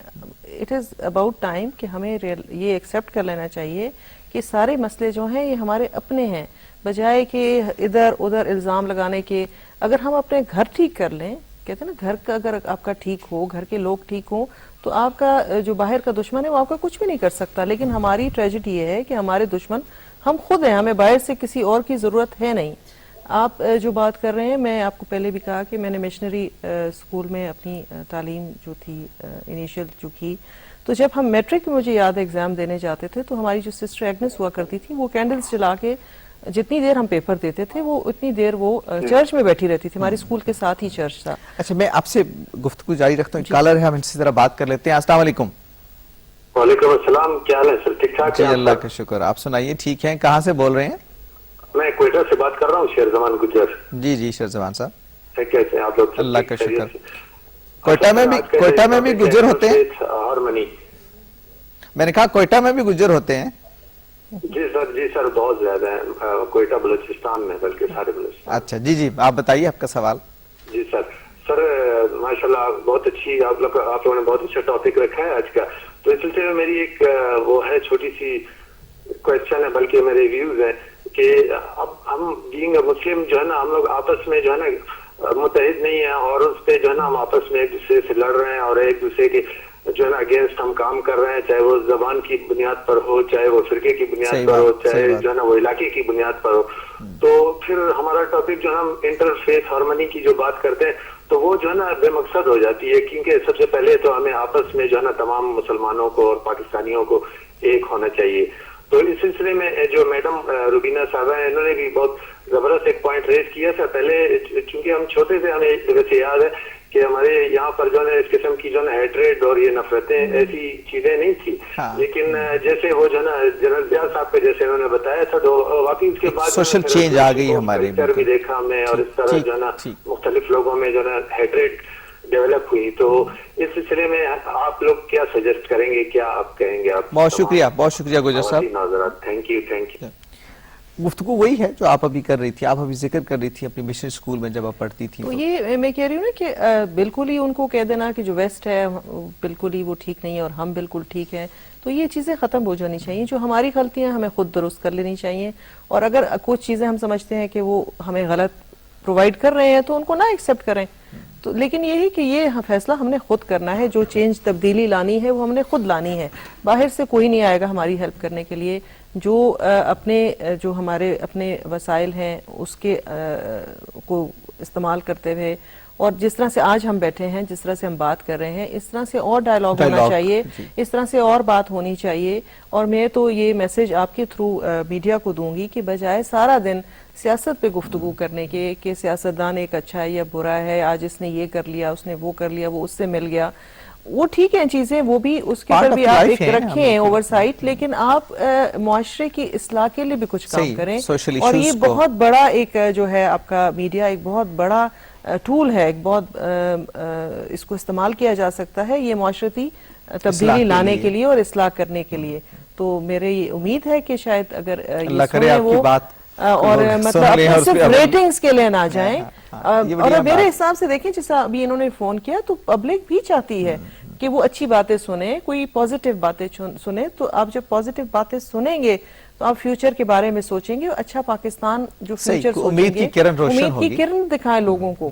اٹ از اباؤٹ ٹائم کہ ہمیں یہ ایکسیپٹ کر لینا چاہیے کہ سارے مسئلے جو ہیں یہ ہمارے اپنے ہیں, بجائے کہ ادھر ادھر الزام لگانے کے. اگر ہم اپنے گھر ٹھیک کر لیں, کہتے ہیں نا گھر کا اگر آپ کا ٹھیک ہو, گھر کے لوگ ٹھیک ہوں, تو آپ کا جو باہر کا دشمن ہے وہ آپ کا کچھ بھی نہیں کر سکتا. لیکن ہماری ٹریجڈی یہ ہے کہ ہمارے دشمن ہم خود ہیں, ہمیں باہر سے کسی اور کی ضرورت ہے نہیں. آپ جو بات کر رہے ہیں, میں آپ کو پہلے بھی کہا کہ میں نے مشنری اسکول میں اپنی تعلیم جو تھی انیشیل جو کی, تو جب ہم میٹرک میں مجھے یاد ایگزام دینے جاتے تھے تو ہماری جو سسٹر ایگنس ہوا کرتی تھی وہ کینڈلز جلا کے جتنی دیر ہم پیپر دیتے تھے وہ اتنی دیر وہ چرچ میں بیٹھی رہتی تھی. ہمارے اسکول کے ساتھ ہی چرچ تھا. اچھا, میں آپ سے گفتگو جاری رکھتا ہوں. کالر ہے, ہم ان سے ذرا بات کر لیتے ہیں. السلام علیکم. وعلیکم السلام, کیا حال ہے سر؟ ٹھیک ٹھاک جی ہے؟ اللہ کا شکر, آپ سنائیے. ٹھیک ہیں, کہاں سے بول رہے ہیں؟ میں کوئٹہ سے بات کر رہا ہوں, شیر زمان گجر. جی جی شہرزمان صاحب, کیسے ہیں آپ لوگ؟ اللہ کا شکر. کوئٹہ میں بھی گجر ہوتے ہیں؟ ہارمنی. میں نے کہا کوئٹہ میں بھی گجر ہوتے ہیں؟ جی سر بہت زیادہ ہیں کوئٹہ بلوچستان میں, بلکہ سارے بلوچستان. اچھا جی جی, آپ بتائیے آپ کا سوال. جی سر ماشاءاللہ بہت اچھی آپ لوگوں نے بہت اچھا ٹاپک رکھا ہے آج کا. تو اس سلسلے میں میری ایک وہ ہے چھوٹی سی کوشچن ہے, بلکہ میرے ویوز ہیں کہ اب ہم بینگ اے مسلم جو ہے نا, ہم لوگ آپس میں جو ہے نا متحد نہیں ہیں, اور اس پہ جو ہے نا ہم آپس میں ایک دوسرے سے لڑ رہے ہیں اور ایک دوسرے کے جو ہے نا اگینسٹ ہم کام کر رہے ہیں, چاہے وہ زبان کی بنیاد پر ہو, چاہے وہ فرقے کی بنیاد پر ہو, چاہے جو ہے نا وہ علاقے کی بنیاد پر ہو. تو پھر ہمارا ٹاپک جو ہے ہم انٹر فیتھ ہارمنی کی جو بات کرتے ہیں تو وہ جو ہے نا بے مقصد ہو جاتی ہے, کیونکہ سب سے پہلے تو ہمیں آپس میں جو ہے نا تمام مسلمانوں کو اور پاکستانیوں کو ایک ہونا چاہیے. تو اس سلسلے میں جو میڈم روبینہ صاحبہ ہیں, انہوں نے بھی بہت زبردست ایک پوائنٹ ریز کیا تھا پہلے. چونکہ ہم چھوٹے تھے, ہمیں ویسے یاد ہے کہ ہمارے یہاں پر جو ہے اس قسم کی جو ہے ہیٹریڈ اور یہ نفرتیں ایسی چیزیں نہیں تھی. لیکن جیسے وہ جو ہے نا جنرل ضیاء صاحب پہ جیسے انہوں نے بتایا تھا, تو واقعی اس کے بعد سوشل چینج آ گئی ہمارے بھی دیکھا ہم نے, اور اس طرح جو ہے نا مختلف لوگوں میں جو ہے نا ہیٹریڈ ڈیولپ ہوئی. تو اس سلسلے میں آپ لوگ کیا سجیسٹ کریں گے, کیا آپ کہیں گے؟ آپ بہت شکریہ گجر صاحب. Thank you. گفتگو وہی ہے جو آپ ابھی کر رہی تھی, آپ ابھی ذکر کر رہی تھی اپنی مشن اسکول میں جب آپ پڑھتی تھی. تو یہ میں کہہ رہی ہوں نا کہ بالکل ہی ان کو کہہ دینا کہ جو ویسٹ ہے بالکل ہی وہ ٹھیک نہیں ہے اور ہم بالکل ٹھیک ہیں, تو یہ چیزیں ختم ہو جانی چاہیے. جو ہماری غلطیاں ہمیں خود درست کر لینی چاہیے, اور اگر کچھ چیزیں ہم سمجھتے ہیں کہ وہ ہمیں غلط پرووائڈ کر رہے ہیں تو ان کو نہ ایکسیپٹ کریں. تو لیکن یہی کہ یہ فیصلہ ہم نے خود کرنا ہے, جو چینج تبدیلی لانی ہے وہ ہم نے خود لانی ہے. باہر سے کوئی نہیں آئے گا ہماری ہیلپ کرنے کے لیے. جو اپنے جو ہمارے اپنے وسائل ہیں اس کے کو استعمال کرتے ہوئے, اور جس طرح سے آج ہم بیٹھے ہیں, جس طرح سے ہم بات کر رہے ہیں, اس طرح سے اور ڈائلاگ ہونا چاہیے, اس طرح سے اور بات ہونی چاہیے. اور میں تو یہ میسج آپ کے تھرو میڈیا کو دوں گی کہ بجائے سارا دن سیاست پہ گفتگو کرنے کے کہ سیاستدان ایک اچھا ہے یا برا ہے, آج اس نے یہ کر لیا, اس نے وہ کر لیا, وہ اس سے مل گیا, وہ ٹھیک ہیں چیزیں, وہ بھی اس کے اوپر بھی آپ ایک رکھیں اوور سائٹ, لیکن آپ معاشرے کی اصلاح کے لیے بھی کچھ کام کریں. اور یہ بہت بڑا ایک جو ہے آپ کا میڈیا ایک بہت بڑا ٹول ہے, ایک بہت اس کو استعمال کیا جا سکتا ہے یہ معاشرتی تبدیلی لانے کے لیے اور اصلاح کرنے کے لیے. تو میرے یہ امید ہے کہ شاید اگر یہ سنیں وہ اور مطلب صرف ریٹنگز کے لیے نہ جائیں. اور میرے حساب سے دیکھیں جیسا ابھی انہوں نے فون کیا تو پبلک بھی چاہتی ہے کہ وہ اچھی باتیں سنیں, کوئی پازیٹیو باتیں سنیں. تو آپ جب پازیٹیو باتیں سنیں گے تو آپ فیوچر کے بارے میں سوچیں گے, اچھا پاکستان جو فیوچر سوچیں گے, امید کی کرن دکھائیں لوگوں کو.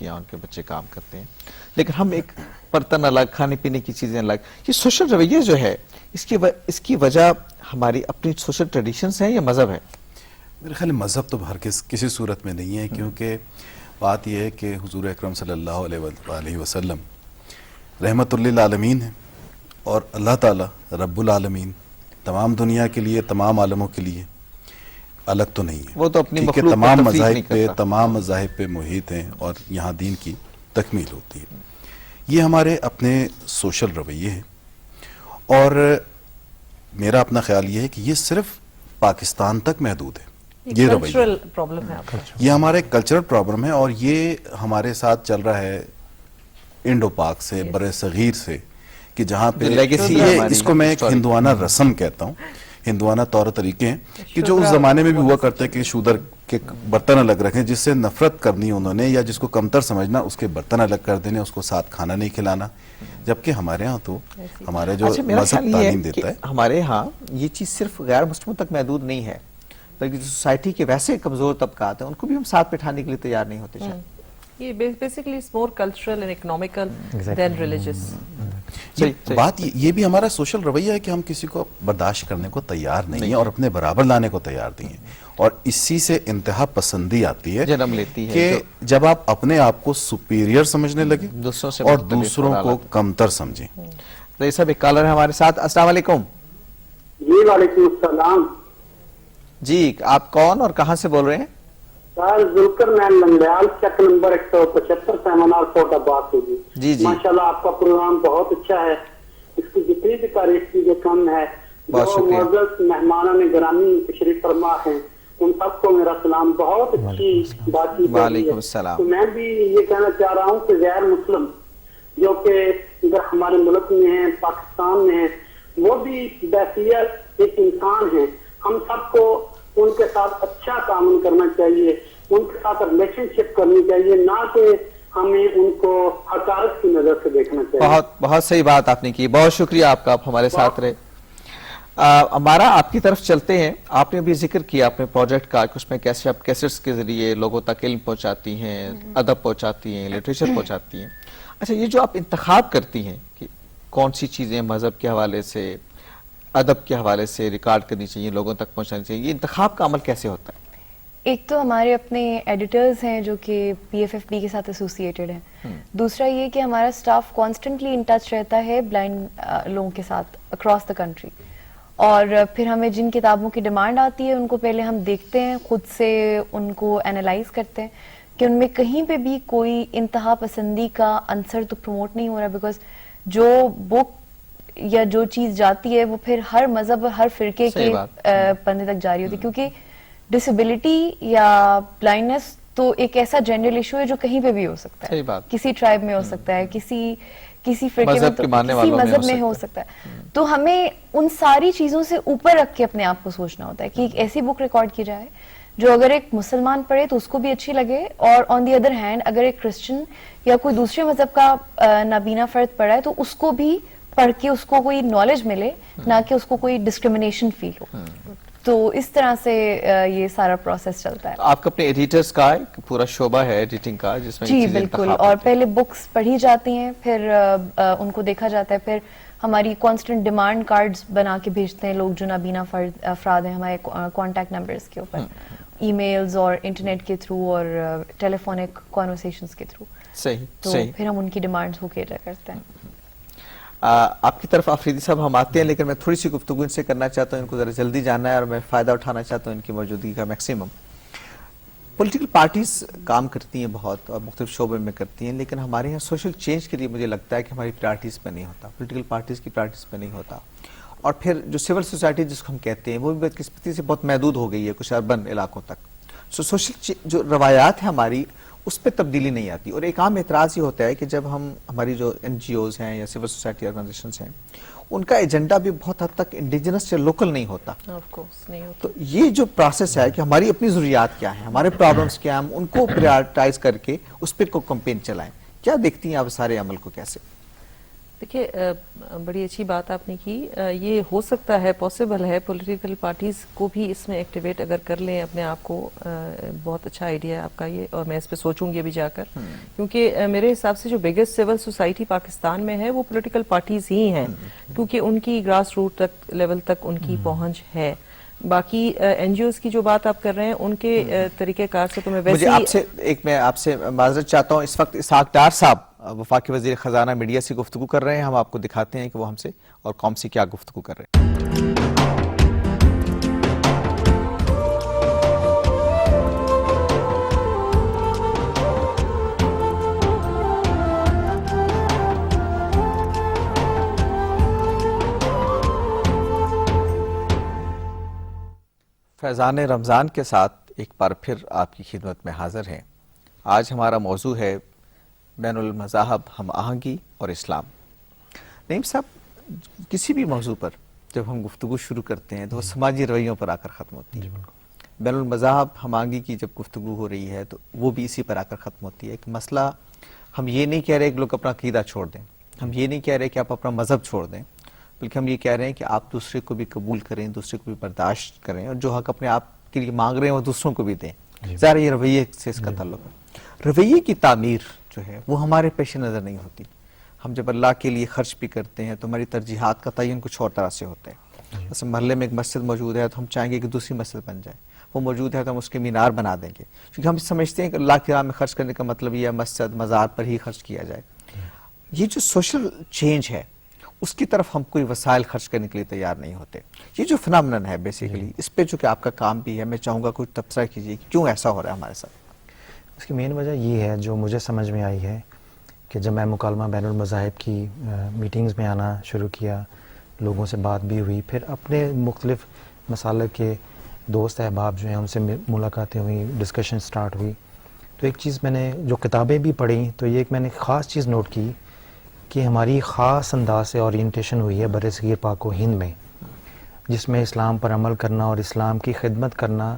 یا ان کے بچے کام کرتے ہیں، لیکن ہم ایک برتن الگ، کھانے پینے کی چیزیں الگ. یہ سوشل رویہ جو ہے اس کی وجہ ہماری اپنی سوشل ٹریڈیشنز ہیں یا مذہب ہے؟ میرے خیال مذہب تو ہرگز کسی صورت میں نہیں ہے، کیونکہ بات یہ ہے کہ حضور اکرم صلی اللہ علیہ وسلم رحمت للعالمین ہیں، اور اللہ تعالی رب العالمین تمام دنیا کے لیے، تمام عالموں کے لیے الگ تو نہیں ہے. وہ تو اپنی ٹھیک ہے، مخلوق پر تمام تفریق نہیں مذاہب پہ کرتا. تمام مذاہب پہ محیط ہیں اور یہاں دین کی تکمیل ہوتی ہے. یہ ہمارے اپنے سوشل رویے ہیں، اور میرا اپنا خیال یہ ہے کہ یہ صرف پاکستان تک محدود ہے. یہ رویہ کلچرل پرابلم ہے آپ کا. یہ ہمارا ایک کلچرل پرابلم ہے، اور یہ ہمارے ساتھ چل رہا ہے انڈو پاک سے، بر صغیر سے، کہ جہاں پہ جو legacy ہے یہ ہماری اس کو میں ایک historic. ہندوانہ رسم کہتا ہوں، ہندوانہ طور طریقے ہیں کہ جو اس زمانے میں بھی ہوا کرتے کہ شودر کے برتن الگ رکھیں، جس سے نفرت کرنی انہوں نے، یا جس کو کمتر سمجھنا، اس کے برتن الگ کر دینے، اس کو ساتھ کھانا نہیں کھلانا. جبکہ ہمارے ہاں تو ہمارے جو اچھا، میرا خیال مذہب یہ تعلیم ہے دیتا کہ ہے، ہمارے ہاں یہ چیز صرف غیر مسلموں تک محدود نہیں ہے، بلکہ جو سوسائٹی کے ویسے کمزور طبقات ہیں ان کو بھی ہم ساتھ بٹھانے کے لیے تیار نہیں ہوتے. یہ basically it's more cultural and economical than religious. بات یہ بھی ہمارا سوشل رویہ ہے کہ ہم کسی کو برداشت کرنے کو تیار نہیں ہیں اور اپنے برابر لانے کو تیار نہیں ہیں، اور اسی سے انتہا پسندی آتی ہے جنم لیتی ہے کہ جب آپ اپنے آپ کو سپیریئر سمجھنے لگے دوسروں سے اور مختلف دوسروں اور کو الگ. کمتر سمجھیں. رئیس صاحب ایک کالر ہے ہمارے ساتھ. السلام علیکم. جی وعلیکم السلام. جی آپ کون اور کہاں سے بول رہے ہیں؟ سر ذوالفقار مین لنگیال، چیک نمبر 175 سیمنار کوٹ عباس سے. جی جی ماشاءاللہ آپ کا پروگرام بہت اچھا ہے. اس کی جتنی بھی تعریف کی جو کم ہے، بہت جو شکریہ. معزز مہمانوں نے گرامی تشریف فرما ہیں، ان سب کو میرا سلام. بہت اچھی بات چیت. وعلیکم السلام. تو میں بھی یہ کہنا چاہ رہا ہوں کہ غیر مسلم جو کہ ادھر ہمارے ملک میں ہیں، پاکستان میں ہیں، وہ بھی بحیثیت ایک انسان ہیں. ہم سب کو ان کے ساتھ اچھا تعامل کرنا چاہیے، ان کے ساتھ ریلیشن شپ کرنی چاہیے، نہ کہ ہمیں ان کو حقارت کی نظر سے دیکھنا چاہیے. بہت صحیح بات آپ نے کی. بہت شکریہ آپ کا، آپ ہمارے ساتھ رہے. ہمارا آپ کی طرف چلتے ہیں. آپ نے ابھی ذکر کیا اپنے پروجیکٹ کا کہ اس میں کیسے آپ کیسٹس کے ذریعے لوگوں تک علم پہنچاتی ہیں، ادب پہنچاتی ہیں، لٹریچر پہنچاتی ہیں. اچھا، یہ جو آپ انتخاب کرتی ہیں کہ کون سی چیزیں مذہب کے حوالے سے، ادب کے حوالے سے ریکارڈ کرنی چاہیے، لوگوں تک پہنچانی چاہیے، یہ انتخاب کا عمل کیسے ہوتا ہے؟ ایک تو ہمارے اپنے ایڈیٹرز ہیں جو کہ PFFB کے ساتھ ایسوسیٹڈ ہیں. دوسرا یہ کہ ہمارا سٹاف کانسٹنٹلی ان ٹچ رہتا ہے بلائنڈ لوگوں کے ساتھ اکراس دا کنٹری. اور پھر ہمیں جن کتابوں کی ڈیمانڈ آتی ہے ان کو پہلے ہم دیکھتے ہیں، خود سے ان کو اینالائز کرتے ہیں کہ ان میں کہیں پہ بھی کوئی انتہا پسندی کا عنصر تو پروموٹ نہیں ہو رہا. بیکاز جو بک یا جو چیز جاتی ہے وہ پھر ہر مذہب، ہر فرقے کے بندے تک جاری ہوتی ہے. کیونکہ ڈسیبلٹی یا بلائنڈنس تو ایک ایسا جنرل ایشو ہے جو کہیں پہ بھی ہو سکتا ہے. کسی ٹرائب میں ہو سکتا ہے، کسی فرقے میں، کسی مذہب میں ہو سکتا ہے. تو ہمیں ان ساری چیزوں سے اوپر رکھ کے اپنے آپ کو سوچنا ہوتا ہے کہ ایک ایسی بک ریکارڈ کی جائے جو اگر ایک مسلمان پڑھے تو اس کو بھی اچھی لگے، اور آن دی ادر ہینڈ اگر ایک کرسچن یا کوئی دوسرے مذہب کا نابینا فرد پڑھا ہے تو اس کو بھی پڑھ کے اس کو کوئی نالج ملے، نہ کہ اس کو کوئی ڈسکریمنیشن فیل ہو. تو اس طرح سے یہ سارا پروسیس چلتا ہے. آپ کا اپنے ایڈیٹرز کا ایک پورا شعبہ ہے ایڈیٹنگ کا جس میں جی بالکل. اور پہلے بکس پڑھی جاتی ہیں، پھر ان کو دیکھا جاتا ہے، پھر ہماری کانسٹنٹ ڈیمانڈ کارڈز بنا کے بھیجتے ہیں لوگ جو نابینا افراد ہیں ہمارے کانٹیکٹ نمبرز کے اوپر، ای میلز اور انٹرنیٹ کے تھرو اور ٹیلی فونک کانورسیشنز کے تھرو. صحیح. تو پھر ہم ان کی ڈیمانڈز کو کیٹر کرتے ہیں. آپ کی طرف آفریدی صاحب ہم آتے ہیں، لیکن میں تھوڑی سی گفتگو ان سے کرنا چاہتا ہوں. ان کو ذرا جلدی جاننا ہے اور میں فائدہ اٹھانا چاہتا ہوں ان کی موجودگی کا میکسیمم. پولیٹیکل پارٹیز کام کرتی ہیں بہت اور مختلف شعبے میں کرتی ہیں، لیکن ہمارے یہاں سوشل چینج کے لیے مجھے لگتا ہے کہ ہماری پرائرٹیز پہ نہیں ہوتا، پولیٹیکل پارٹیز کی پرائرٹیز پہ نہیں ہوتا. اور پھر جو سول سوسائٹی جس کو ہم کہتے ہیں وہ بھی بدقسمتی سے بہت محدود ہو گئی ہے کچھ اربن علاقوں تک. سوشل جو روایات ہیں ہماری اس پہ تبدیلی نہیں آتی. اور ایک عام اعتراض یہ ہوتا ہے کہ جب ہماری جو NGOs ہیں یا سول سوسائٹی آرگنائزیشنز ہیں ان کا ایجنڈا بھی بہت حد تک انڈیجنس یا لوکل نہیں ہوتا. تو یہ جو پروسیس ہے کہ ہماری اپنی ضروریات کیا ہیں، ہمارے پرابلمس کیا ہیں، ہم ان کو پریارٹائز کر کے اس پہ کو کمپین چلائیں. کیا دیکھتی ہیں آپ سارے عمل کو کیسے؟ دیکھیے بڑی اچھی بات آپ نے کی. یہ ہو سکتا ہے، پاسبل ہے پولیٹیکل پارٹیز کو بھی اس میں ایکٹیویٹ اگر کر لیں اپنے آپ کو. بہت اچھا آئیڈیا ہے آپ کا یہ، اور میں اس پہ سوچوں گی ابھی جا کر، کیونکہ میرے حساب سے جو بگیسٹ سول سوسائٹی پاکستان میں ہے وہ پولیٹیکل پارٹیز ہی ہیں، کیونکہ ان کی گراس روٹ تک لیول تک ان کی پہنچ ہے. باقی این جی اوز کی جو بات آپ کر رہے ہیں ان کے طریقہ کار سے تو میں مجھے ویسے میں آپ سے معذرت چاہتا ہوں. اس وقت اسحاق ڈار صاحب وفاقی وزیر خزانہ میڈیا سے گفتگو کر رہے ہیں. ہم آپ کو دکھاتے ہیں کہ وہ ہم سے اور قوم سے کیا گفتگو کر رہے ہیں. فیضان رمضان کے ساتھ ایک بار پھر آپ کی خدمت میں حاضر ہیں. آج ہمارا موضوع ہے بین المذاہب ہم آہنگی اور اسلام. نعیم صاحب، کسی بھی موضوع پر جب ہم گفتگو شروع کرتے ہیں تو وہ سماجی رویوں پر آ کر ختم ہوتی ہے. بین المذاہب ہم آہنگی کی جب گفتگو ہو رہی ہے تو وہ بھی اسی پر آ کر ختم ہوتی ہے. کہ مسئلہ ہم یہ نہیں کہہ رہے کہ لوگ اپنا عقیدہ چھوڑ دیں، ہم یہ نہیں کہہ رہے کہ آپ اپنا مذہب چھوڑ دیں، بلکہ ہم یہ کہہ رہے ہیں کہ آپ دوسرے کو بھی قبول کریں، دوسرے کو بھی برداشت کریں، اور جو حق اپنے آپ کے لیے مانگ رہے ہیں وہ دوسروں کو بھی دیں. ظاہر یہ رویے سے اس کا تعلق ہے. رویے کی تعمیر جو ہے وہ ہمارے پیش نظر نہیں ہوتی. ہم جب اللہ کے لیے خرچ بھی کرتے ہیں تو ہماری ترجیحات کا تعین کچھ اور طرح سے ہوتا ہے. جیسے محلے میں ایک مسجد موجود ہے تو ہم چاہیں گے کہ دوسری مسجد بن جائے، وہ موجود ہے تو ہم اس کے مینار بنا دیں گے، کیونکہ ہم سمجھتے ہیں کہ اللہ کی راہ میں خرچ کرنے کا مطلب یہ ہے مسجد مزار پر ہی خرچ کیا جائے. یہ جو سوشل چینج ہے اس کی طرف ہم کوئی وسائل خرچ کرنے کے لیے تیار نہیں ہوتے. یہ جو فنامنن ہے بیسیکلی، اس پہ جو کہ آپ کا کام بھی ہے، میں چاہوں گا کچھ تبصرہ کیجیے کہ کیوں ایسا ہو رہا ہے ہمارے ساتھ. اس کی مین وجہ یہ ہے جو مجھے سمجھ میں آئی ہے کہ جب میں مکالمہ بین المذاہب کی میٹنگز میں آنا شروع کیا، لوگوں سے بات بھی ہوئی، پھر اپنے مختلف مسالک کے دوست احباب جو ہیں ان سے ملاقاتیں ہوئیں، ڈسکشن سٹارٹ ہوئی، تو ایک چیز میں نے جو کتابیں بھی پڑھیں تو یہ ایک میں نے خاص چیز نوٹ کی کہ ہماری خاص انداز سے اورینٹیشن ہوئی ہے بر صغیر پاک و ہند میں، جس میں اسلام پر عمل کرنا اور اسلام کی خدمت کرنا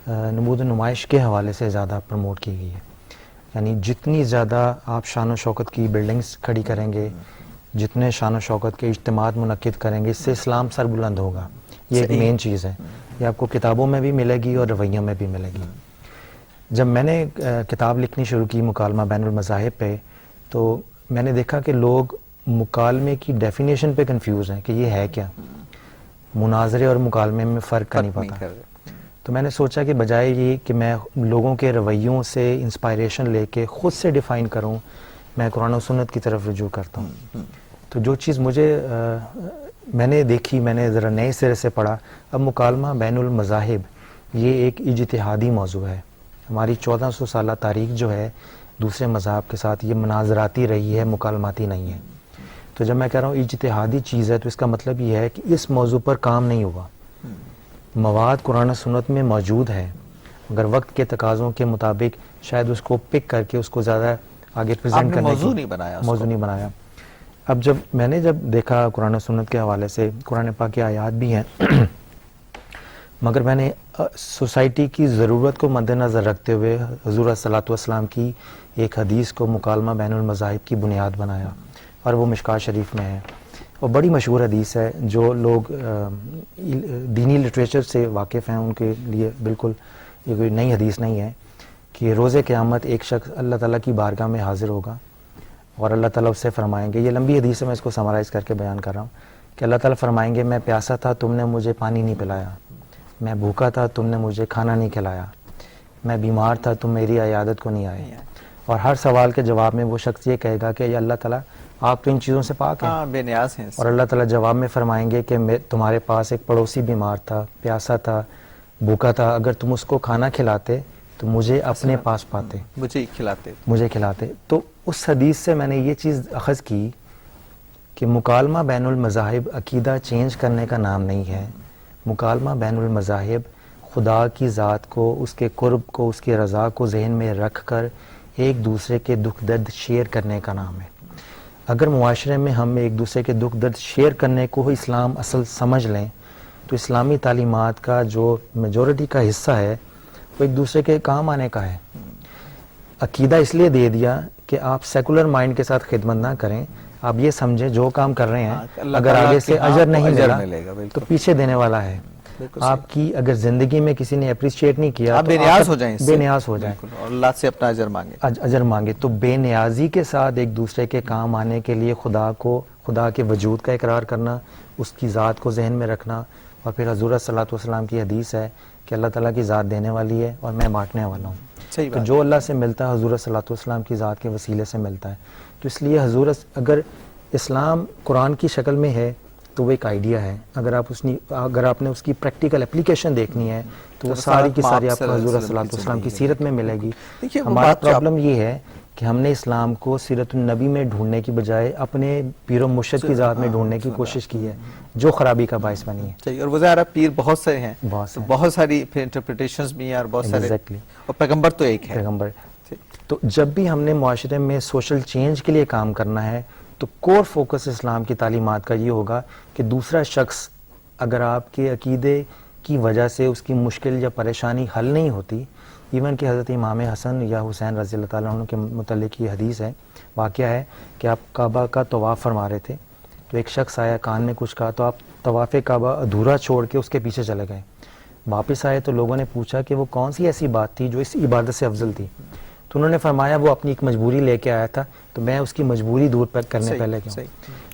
نمود و نمائش کے حوالے سے زیادہ پروموٹ کی گئی ہے. یعنی جتنی زیادہ آپ شان و شوکت کی بلڈنگز کھڑی کریں گے، جتنے شان و شوکت کے اجتماعات منعقد کریں گے، اس سے اسلام سر بلند ہوگا. یہ ایک مین چیز ہے، یہ آپ کو کتابوں میں بھی ملے گی اور رویوں میں بھی ملے گی. جب میں نے کتاب لکھنی شروع کی مکالمہ بین المذاہب پہ، تو میں نے دیکھا کہ لوگ مکالمے کی ڈیفینیشن پہ کنفیوز ہیں کہ یہ ہے کیا. مناظرے اور مکالمے میں فرق کا نہیں پتا. تو میں نے سوچا کہ بجائے یہ کہ میں لوگوں کے رویوں سے انسپائریشن لے کے خود سے ڈیفائن کروں، میں قرآن و سنت کی طرف رجوع کرتا ہوں. تو جو چیز مجھے میں نے دیکھی، میں نے ذرا نئے سرے سے پڑھا. اب مکالمہ بین المذاہب یہ ایک اجتہادی موضوع ہے. ہماری 1400 سالہ تاریخ جو ہے دوسرے مذاہب کے ساتھ یہ مناظراتی رہی ہے، مکالماتی نہیں ہے. تو جب میں کہہ رہا ہوں اجتہادی چیز ہے تو اس کا مطلب یہ ہے کہ اس موضوع پر کام نہیں ہوا. مواد قرآن و سنت میں موجود ہے، مگر وقت کے تقاضوں کے مطابق شاید اس کو پک کر کے اس کو زیادہ آگے پریزنٹ کرنے موضوع نہیں بنایا. اب جب میں نے دیکھا قرآن و سنت کے حوالے سے قرآن پاک کی آیات بھی ہیں، مگر میں نے سوسائٹی کی ضرورت کو مد نظر رکھتے ہوئے حضور صلی اللہ علیہ وسلم کی ایک حدیث کو مکالمہ بین المذاہب کی بنیاد بنایا، اور وہ مشکوٰۃ شریف میں ہے. اور بڑی مشہور حدیث ہے، جو لوگ دینی لٹریچر سے واقف ہیں ان کے لیے بالکل یہ کوئی نئی حدیث نہیں ہے کہ روز قیامت ایک شخص اللہ تعالیٰ کی بارگاہ میں حاضر ہوگا اور اللہ تعالیٰ اس سے فرمائیں گے، یہ لمبی حدیث ہے میں اس کو سمرائز کر کے بیان کر رہا ہوں، کہ اللہ تعالیٰ فرمائیں گے میں پیاسا تھا تم نے مجھے پانی نہیں پلایا، میں بھوکا تھا تم نے مجھے کھانا نہیں کھلایا، میں بیمار تھا تم میری عیادت کو نہیں آئے. اور ہر سوال کے جواب میں وہ شخص یہ کہے گا کہ یا اللہ تعالیٰ آپ تو ان چیزوں سے پاک ہیں، بے نیاز ہیں. اور اللہ تعالیٰ جواب میں فرمائیں گے کہ تمہارے پاس ایک پڑوسی بیمار تھا، پیاسا تھا، بھوکا تھا، اگر تم اس کو کھانا کھلاتے تو مجھے اپنے پاس پاتے، مجھے کھلاتے. تو اس حدیث سے میں نے یہ چیز اخذ کی کہ مکالمہ بین المذاہب عقیدہ چینج کرنے کا نام نہیں ہے. مکالمہ بین المذاہب خدا کی ذات کو، اس کے قرب کو، اس کی رضا کو ذہن میں رکھ کر ایک دوسرے کے دکھ درد شیئر کرنے کا نام ہے. اگر معاشرے میں ہم ایک دوسرے کے دکھ درد شیئر کرنے کو اسلام اصل سمجھ لیں تو اسلامی تعلیمات کا جو میجورٹی کا حصہ ہے وہ ایک دوسرے کے کام آنے کا ہے. عقیدہ اس لیے دے دیا کہ آپ سیکولر مائنڈ کے ساتھ خدمت نہ کریں، آپ یہ سمجھیں جو کام کر رہے ہیں اللہ اگر تعالیٰ آگے کے سے ہاں اجر کو نہیں اجر ملا ملے گا، بالکل تو پیچھے دینے والا ہے. بالکل صحیح. آپ کی اگر زندگی میں کسی نے اپریشیٹ نہیں کیا آپ تو بے نیاز ہو جائیں اس سے. بے نیاز ہو جائیں بالکل. اور اللہ سے اپنا اجر مانگیں. اجر مانگے. تو بے نیازی کے ساتھ ایک دوسرے کے کام آنے کے لیے خدا کے وجود کا اقرار کرنا، اس کی ذات کو ذہن میں رکھنا، اور پھر حضور صلی اللہ علیہ وسلم کی حدیث ہے کہ اللہ تعالیٰ کی ذات دینے والی ہے اور میں بانٹنے والا ہوں. صحیح تو بات. جو اللہ سے ملتا ہے حضور صلی اللہ علیہ وسلم کی ذات کے وسیلے سے ملتا ہے. تو اس لیے حضور اگر اسلام قرآن کی شکل میں ہے تو وہ ایک آئیڈیا ہے، اگر آپ نے اس کی پریکٹیکل اپلیکیشن دیکھنی ہے تو وہ ساری کی ساری آپ کو حضور صلی اللہ علیہ وسلم کی سیرت میں ملے گی. دیکھیے وہ ہمارا بات جو آپ- پرابلم یہ ہے کہ ہم نے اسلام کو سیرت النبی میں ڈھونڈنے کی بجائے اپنے پیر و مرشد کی ذات میں ڈھونڈنے کی کوشش کی ہے، جو خرابی کا باعث بنی ہے. صحیح. اور وہ ظاہر ہے پیر بہت سے ہیں، بہت تو سے ہیں. بہت ساری پھر انٹرپریٹیشنز بھی ہیں اور بہت سارے Exactly. اور پیغمبر تو ایک ہے. پیغمبر. تو جب بھی ہم نے معاشرے میں سوشل چینج کے لیے کام کرنا ہے تو کور فوکس اسلام کی تعلیمات کا یہ ہوگا کہ دوسرا شخص اگر آپ کے عقیدے کی وجہ سے اس کی مشکل یا پریشانی حل نہیں ہوتی، ایون کہ حضرت امام حسن یا حسین رضی اللہ تعالیٰ عنہ کے متعلق یہ حدیث ہے، واقعہ ہے کہ آپ کعبہ کا طواف فرما رہے تھے تو ایک شخص آیا، کان میں کچھ کہا تو آپ طواف کعبہ ادھورا چھوڑ کے اس کے پیچھے چلے گئے. واپس آئے تو لوگوں نے پوچھا کہ وہ کون سی ایسی بات تھی جو اس عبادت سے افضل تھی، تو انہوں نے فرمایا وہ اپنی ایک مجبوری لے کے آیا تھا تو میں اس کی مجبوری دور کرنے پہلے گیا.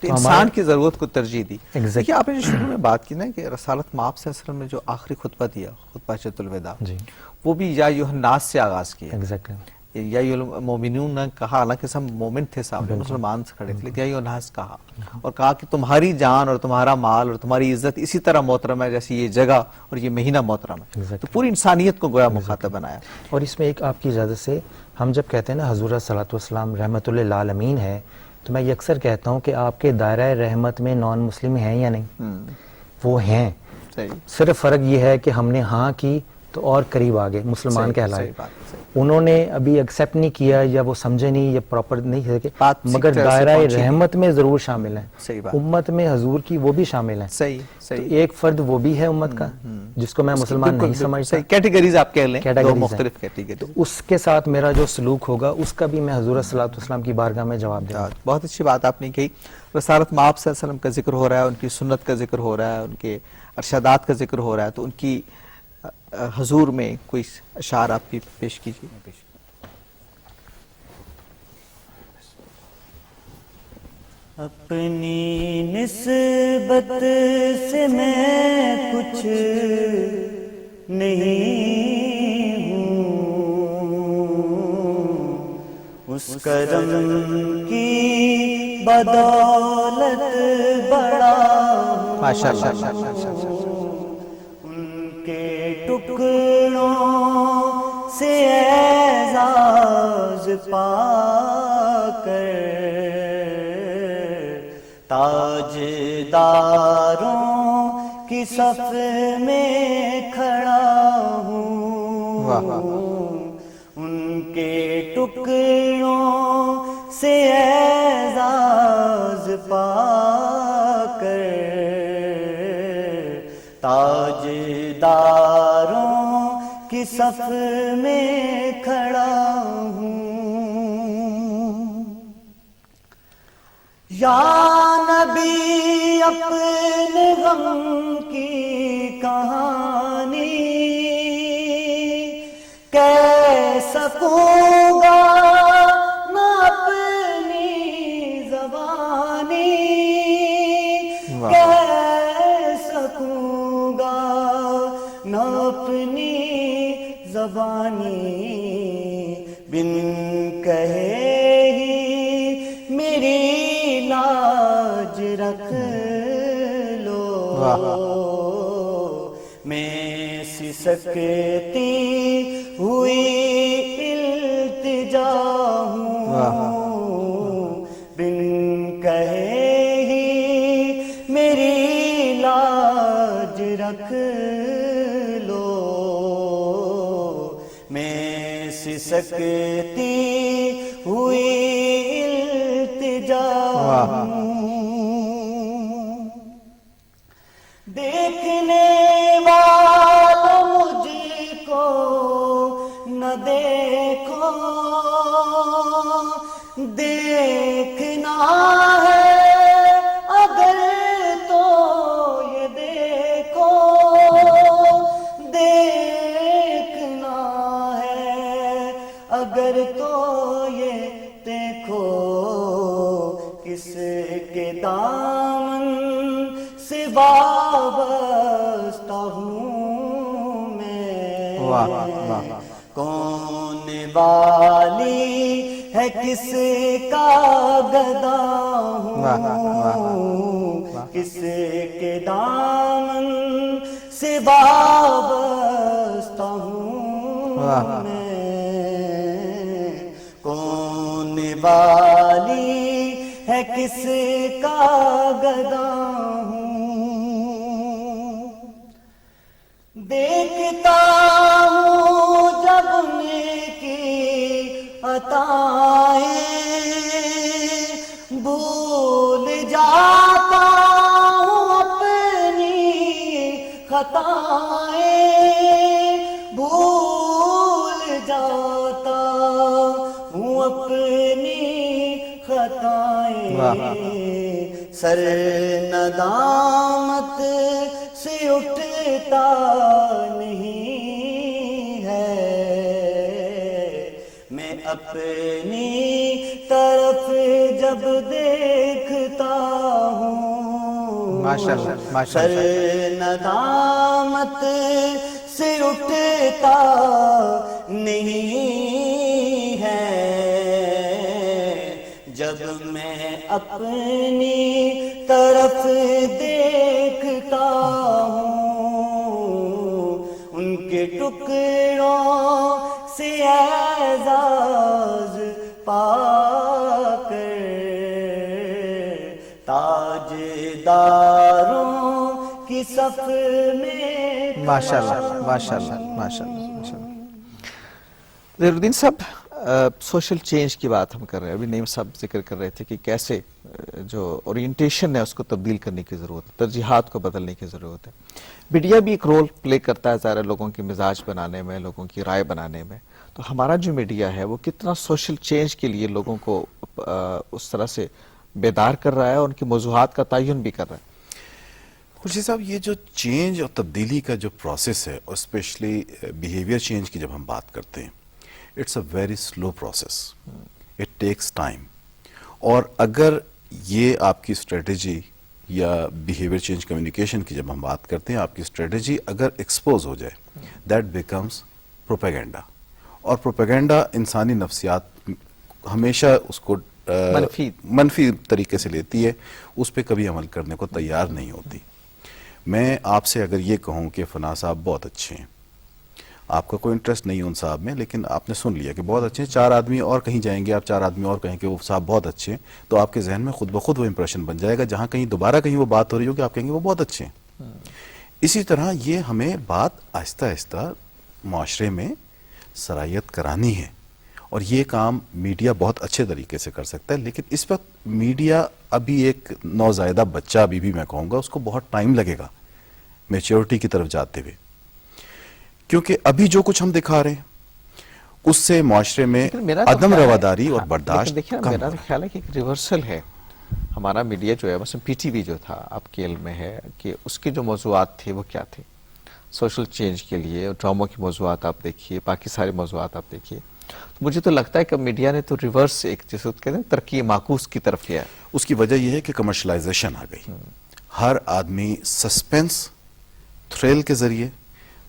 تو انسان کی ضرورت کو ترجیح دی. Exactly. دیکھیے آپ نے جو شروع میں بات کی نا کہ رسالت مآب صلی اللہ علیہ وسلم نے جو آخری خطبہ دیا، خطبہ حجۃ الوداع، جی وہ بھی یا ایھا الناس سے آغاز کیا. ایگزیکٹلی. یا ایھا المومنون نے کہا، حالانکہ سب مومن تھے سامنے، مسلمان کھڑے تھے، لیکن یا ایھا الناس کہا اور کہا کہ تمہاری جان اور تمہارا مال اور تمہاری عزت اسی طرح محترم ہے جیسی یہ جگہ اور یہ مہینہ محترم ہے. Exactly. تو پوری انسانیت کو گویا مخاطب بنایا. اور اس میں ایک آپ کی اجازت سے ہم جب کہتے ہیں نا حضور صلی اللہ علیہ وسلم رحمت للعالمین ہے، تو میں یہ اکثر کہتا ہوں کہ آپ کے دائرہ رحمت میں نان مسلم ہیں یا نہیں؟ وہ ہیں. صحیح. صرف فرق یہ ہے کہ ہم نے ہاں کی تو اور قریب آگے مسلمان کہلائے. صحیح بات. انہوں نے ابھی ایکسیپٹ نہیں کیا یا وہ سمجھے نہیں یا پراپر نہیں سکے، بات مگر طرح سے دائرہ پہنچی نہیں. رحمت میں ضرور شامل ہیں. صحیح بات. امت میں حضور کی وہ بھی شامل ہیں. صحیح. تو صحیح. ایک فرد وہ بھی ہے امت کا جس کو میں مسلمان نہیں سمجھتا. کیٹیگریز آپ کہہ لیں، دو Categories ہیں. مختلف کیٹیگری. اس کے ساتھ میرا جو سلوک ہوگا اس کا بھی میں حضور صلی اللہ علیہ وسلم کی بارگاہ میں جواب دوں گا. بہت اچھی بات آپ نے کہی. رسالت مآب صلی اللہ علیہ وسلم کا ذکر ہو رہا ہے، ان کی سنت کا ذکر ہو رہا ہے، ان کے ارشادات کا ذکر ہو رہا ہے، تو ان کی حضور میں کوئی اشعار آپ بھی پیش کیجیے. اپنی نسبت سے میں کچھ نہیں ہوں، اس کرم کی بدولت بڑا ہوں. ماشاءاللہ. ان کے ٹکڑوں سے اعزاز پا کر تاجداروں کی صف میں کھڑا ہوں. ان کے ٹکڑوں سے اعزاز پا کر تاجداروں کی صف میں کھڑا ہوں. یا نبی اپنے غم کی کہانی کہہ سکوں گا نہ اپنی زبانی، کہہ سکوں گا نہ اپنی زبانی، بن کہے ہی میری لاج رکھ لو. میں سسکتی ہوئی التجا ہوں، بن کہے ہی میری لاج رکھ لو. میں سسکتی ہوئی التجا ہوں. دیکھنے والا مجھ کو نہ دیکھو، دیکھنا ہے اگر تو یہ دیکھو کس کے دامن سے وابستہ ہوں میں، واہ واہ واہ، کون والی ہے کس کا گدا ہوں، کس کے دامن سے وابستہ ہوں میں، کون والی ہے کس کا گدا ہوں، دیکھتا ہوں جب ان کی عطائیں بھول جاتا ہوں اپنی خطائیں، بھول جاتا ہوں اپنی خطائیں، سر ندامت سے اٹھتا نہیں ہے، میں اپنی طرف جب دیکھتا ہوں، ماشاءاللہ سر ماشاءاللہ، ندامت سے اٹھتا نہیں ہے، جب میں اپنی طرف دیکھتا ہوں، ان کے ٹکڑوں سے اعزاز پا کر تاجداروں کی صف میں ماشاءاللہ ماشاءاللہ ماشاءاللہ ماشاءاللہ۔ ظہیر الدین صاحب، سوشل چینج کی بات ہم کر رہے ہیں، ابھی نعیم صاحب ذکر کر رہے تھے کہ کیسے جو اورینٹیشن ہے اس کو تبدیل کرنے کی ضرورت ہے، ترجیحات کو بدلنے کی ضرورت ہے۔ میڈیا بھی ایک رول پلے کرتا ہے ظاہر ہے لوگوں کی مزاج بنانے میں، لوگوں کی رائے بنانے میں، تو ہمارا جو میڈیا ہے وہ کتنا سوشل چینج کے لیے لوگوں کو اس طرح سے بیدار کر رہا ہے اور ان کی موضوعات کا تعین بھی کر رہا ہے؟ خورشید صاحب، یہ جو چینج اور تبدیلی کا جو پروسیس ہے، اور اسپیشلی بیہیویئر چینج کی جب ہم بات کرتے ہیں، it's a very slow process, it takes time, اور اگر یہ آپ کی اسٹریٹجی یا بیہیویئر چینج کمیونیکیشن کی جب ہم بات کرتے ہیں، آپ کی اسٹریٹجی اگر ایکسپوز ہو جائے، دیٹ بیکمز پروپیگنڈا، اور پروپیگنڈا انسانی نفسیات ہمیشہ اس کو منفی طریقے سے لیتی ہے، اس پہ کبھی عمل کرنے کو تیار نہیں ہوتی۔ میں آپ سے اگر یہ کہوں کہ فلاں صاحب بہت اچھے ہیں، آپ کا کوئی انٹرسٹ نہیں ہے ان صاحب میں، لیکن آپ نے سن لیا کہ بہت اچھے ہیں، 4 آدمی اور کہیں جائیں گے، آپ 4 آدمی اور کہیں کہ وہ صاحب بہت اچھے ہیں، تو آپ کے ذہن میں خود بخود وہ امپریشن بن جائے گا، جہاں کہیں دوبارہ کہیں وہ بات ہو رہی ہو کہ آپ کہیں گے وہ بہت اچھے ہیں۔ اسی طرح یہ ہمیں بات آہستہ آہستہ معاشرے میں سرایت کرانی ہے، اور یہ کام میڈیا بہت اچھے طریقے سے کر سکتا ہے، لیکن اس وقت میڈیا ابھی ایک نوزائیدہ بچہ ابھی بھی میں کہوں گا، اس کو بہت ٹائم لگے گا میچیورٹی کی طرف جاتے ہوئے، کیونکہ ابھی جو کچھ ہم دکھا رہے ہیں اس سے معاشرے میں عدم رواداری اور برداشت دیکھیں کم میرا ہو تو رہا ہے۔ خیال ہے کہ ایک ریورسل ہے ہمارا میڈیا جو ہے، مثلا پی ٹی وی جو تھا آپ کے علم میں ہے کہ اس کے جو موضوعات تھے وہ کیا تھے سوشل چینج کے لیے، ڈراموں کی موضوعات آپ دیکھیے، باقی سارے موضوعات آپ دیکھیے، تو مجھے تو لگتا ہے کہ میڈیا نے تو ریورس ایک جیسے کہتے ہیں ترقی معکوس کی طرف کیا ہے۔ اس کی وجہ یہ ہے کہ کمرشلائزیشن آ گئی، ہر آدمی سسپینس تھرل کے ذریعے،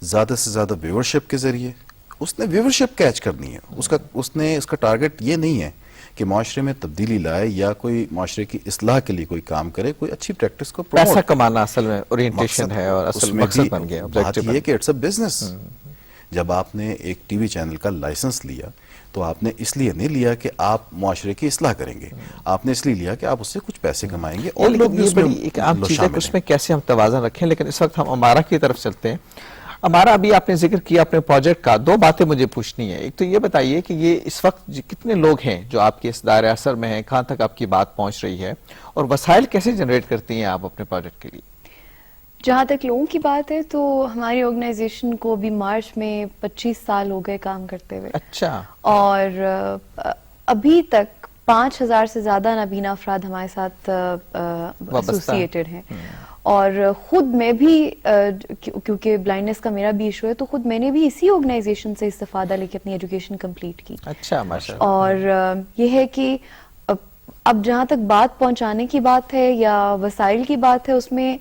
زیادہ سے زیادہ ویورشپ کے ذریعے، اس نے ویورشپ کیچ کرنی ہے، اس کا ٹارگٹ یہ نہیں ہے کہ معاشرے میں تبدیلی لائے یا کوئی معاشرے کی اصلاح کے لیے کوئی کام کرے، کوئی اچھی پریکٹس کو پیسہ پروموٹ۔ کمانا اصل میں اورینٹیشن ہے اور اصل مقصد بن گیا، بات objective یہ بن ہے کہ اٹس اے بزنس۔ جب آپ نے ایک ٹی وی چینل کا لائسنس لیا تو آپ نے اس لیے نہیں لیا کہ آپ معاشرے کی اصلاح کریں گے، آپ نے اس لیے لیا کہ آپ اس سے کچھ پیسے کمائیں گے، اور لوگ بھی یہ اس میں بڑی ایک عام چیز ہے کہ اس شامل میں کیسے ہم توازن رکھیں، لیکن اس وقت ہم امارہ کی طرف چلتے ہیں۔ امارہ، ابھی آپ نے ذکر کیا اپنے پروجیکٹ کا، 2 باتیں مجھے پوچھنی ہے۔ ایک تو یہ بتائیے کہ یہ اس وقت کتنے لوگ ہیں جو آپ کے اس دائرہ اثر میں ہیں، کہاں تک آپ کی بات پہنچ رہی ہے، اور وسائل کیسے جنریٹ کرتی ہیں آپ اپنے پروجیکٹ کے لیے؟ جہاں تک لوگوں کی بات ہے تو ہماری آرگنائزیشن کو بھی مارچ میں 25 سال ہو گئے کام کرتے ہوئے، اچھا، اور ابھی تک 5000 سے زیادہ نابینا افراد ہمارے ساتھ ایسوسیٹڈ ہیں، اور خود میں بھی کیونکہ بلائنڈنس کا میرا بھی ایشو ہے تو خود میں نے بھی اسی آرگنائزیشن سے استفادہ لے کے اپنی ایجوکیشن کمپلیٹ کی. اچھا ماشاء اللہ. اور یہ ہے کہ اب جہاں تک بات پہنچانے کی بات ہے یا وسائل کی بات ہے, اس میں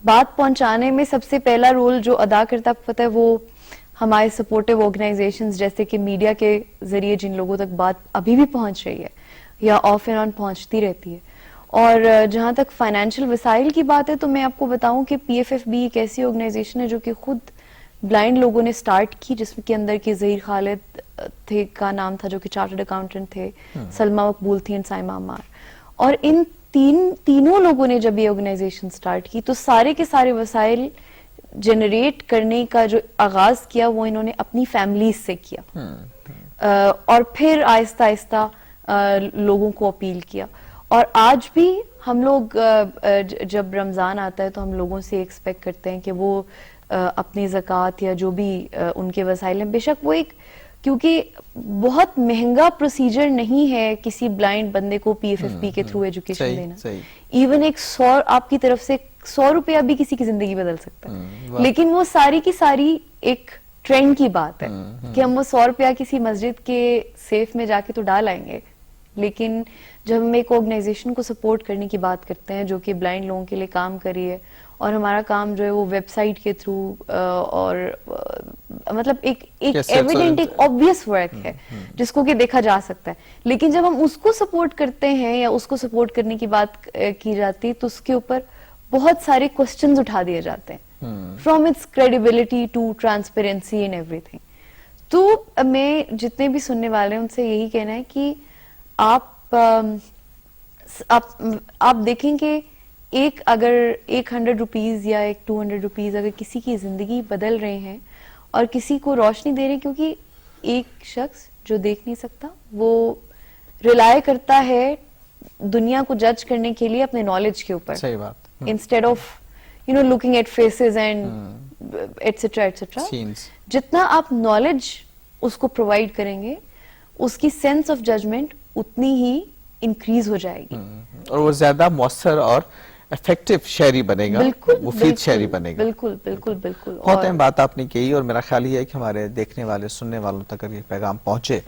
بات پہنچانے میں سب سے پہلا رول جو ادا کرتا آپ کو پتہ ہے وہ ہمارے سپورٹیو آرگنائزیشنز جیسے کہ میڈیا کے ذریعے جن لوگوں تک بات ابھی بھی پہنچ رہی ہے یا آف اینڈ آن پہنچتی رہتی ہے. اور جہاں تک فائنینشیل وسائل کی بات ہے تو میں آپ کو بتاؤں کہ پی ایف ایف بی ایک ایسی آرگنائزیشن ہے جو کہ خود بلائنڈ لوگوں نے سٹارٹ کی, جس کے اندر کہ ظہیر خالد تھے کا نام تھا جو کہ چارٹرڈ اکاؤنٹنٹ تھے, سلما مقبول تھی اینڈ سائمہ عمار. اور ان تینوں لوگوں نے جب یہ آرگنائزیشن سٹارٹ کی تو سارے کے سارے وسائل جنریٹ کرنے کا جو آغاز کیا وہ انہوں نے اپنی فیملیز سے کیا, اور پھر آہستہ آہستہ لوگوں کو اپیل کیا. اور آج بھی ہم لوگ جب رمضان آتا ہے تو ہم لوگوں سے ایکسپیکٹ کرتے ہیں کہ وہ اپنی زکوٰۃ یا جو بھی ان کے وسائل ہیں, بے شک وہ ایک کیونکہ بہت مہنگا پروسیجر نہیں ہے کسی بلائنڈ بندے کو پی ایف ایف پی کے تھرو ایجوکیشن دینا. ایون ایک 100 آپ کی طرف سے 100 روپیہ بھی کسی کی زندگی بدل سکتا ہے, لیکن وہ ساری کی ساری ایک ٹرینڈ کی بات ہے کہ ہم وہ 100 روپیہ کسی مسجد کے سیف میں جا کے تو ڈال آئیں گے, لیکن جب ہم ایک آرگنائزیشن کو سپورٹ کرنے کی بات کرتے ہیں جو کہ بلائنڈ لوگوں کے لیے کام کری ہے, اور ہمارا کام جو ہے وہ ویب سائٹ کے تھرو اور مطلب ایک ایویڈنٹ ایک obvious ورک ہے جس کو کہ دیکھا جا سکتا ہے, لیکن جب ہم اس کو سپورٹ کرتے ہیں یا اس کو سپورٹ کرنے کی بات کی جاتی ہے تو اس کے اوپر بہت سارے کوسچنز اٹھا دیے جاتے ہیں, from its credibility to transparency and everything. تو میں جتنے بھی سننے والے ہیں ان سے یہی کہنا ہے کہ آپ دیکھیں کہ اگر 100 روپیز یا 200 روپیز اگر کسی کی زندگی بدل رہے ہیں اور کسی کو روشنی دے رہے ہیں, کیونکہ ایک شخص جو دیکھ نہیں سکتا وہ ریلائی کرتا ہے دنیا کو جج کرنے کے لیے اپنے نالج کے اوپر, صحیح بات, instead of looking at faces and etc etc. جتنا آپ نالج اس کو پرووائڈ کریں گے اس کی سینس آف ججمنٹ اتنی ہی انکریز ہو جائے گی, اور وہ زیادہ مؤثر اور افیکٹو شاعری بنے گا, مفید شاعری بنے گا. بالکل بالکل بالکل. بہت اہم بات آپ نے کہی, اور میرا خیال یہ ہے کہ ہمارے دیکھنے والے سننے والوں تک یہ پیغام پہنچے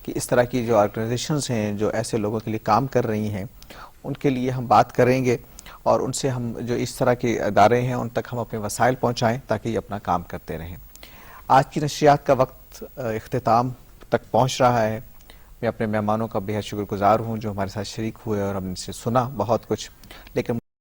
کہ اس طرح کی جو آرگنائزیشنز ہیں جو ایسے لوگوں کے لیے کام کر رہی ہیں ان کے لیے ہم بات کریں گے, اور ان سے ہم جو اس طرح کے ادارے ہیں ان تک ہم اپنے وسائل پہنچائیں تاکہ یہ اپنا کام کرتے رہیں. آج کی نشریات کا وقت اختتام تک پہنچ رہا ہے. میں اپنے مہمانوں کا بے حد شکر گزار ہوں جو ہمارے ساتھ شریک ہوئے اور ہم ان سے سنا بہت کچھ, لیکن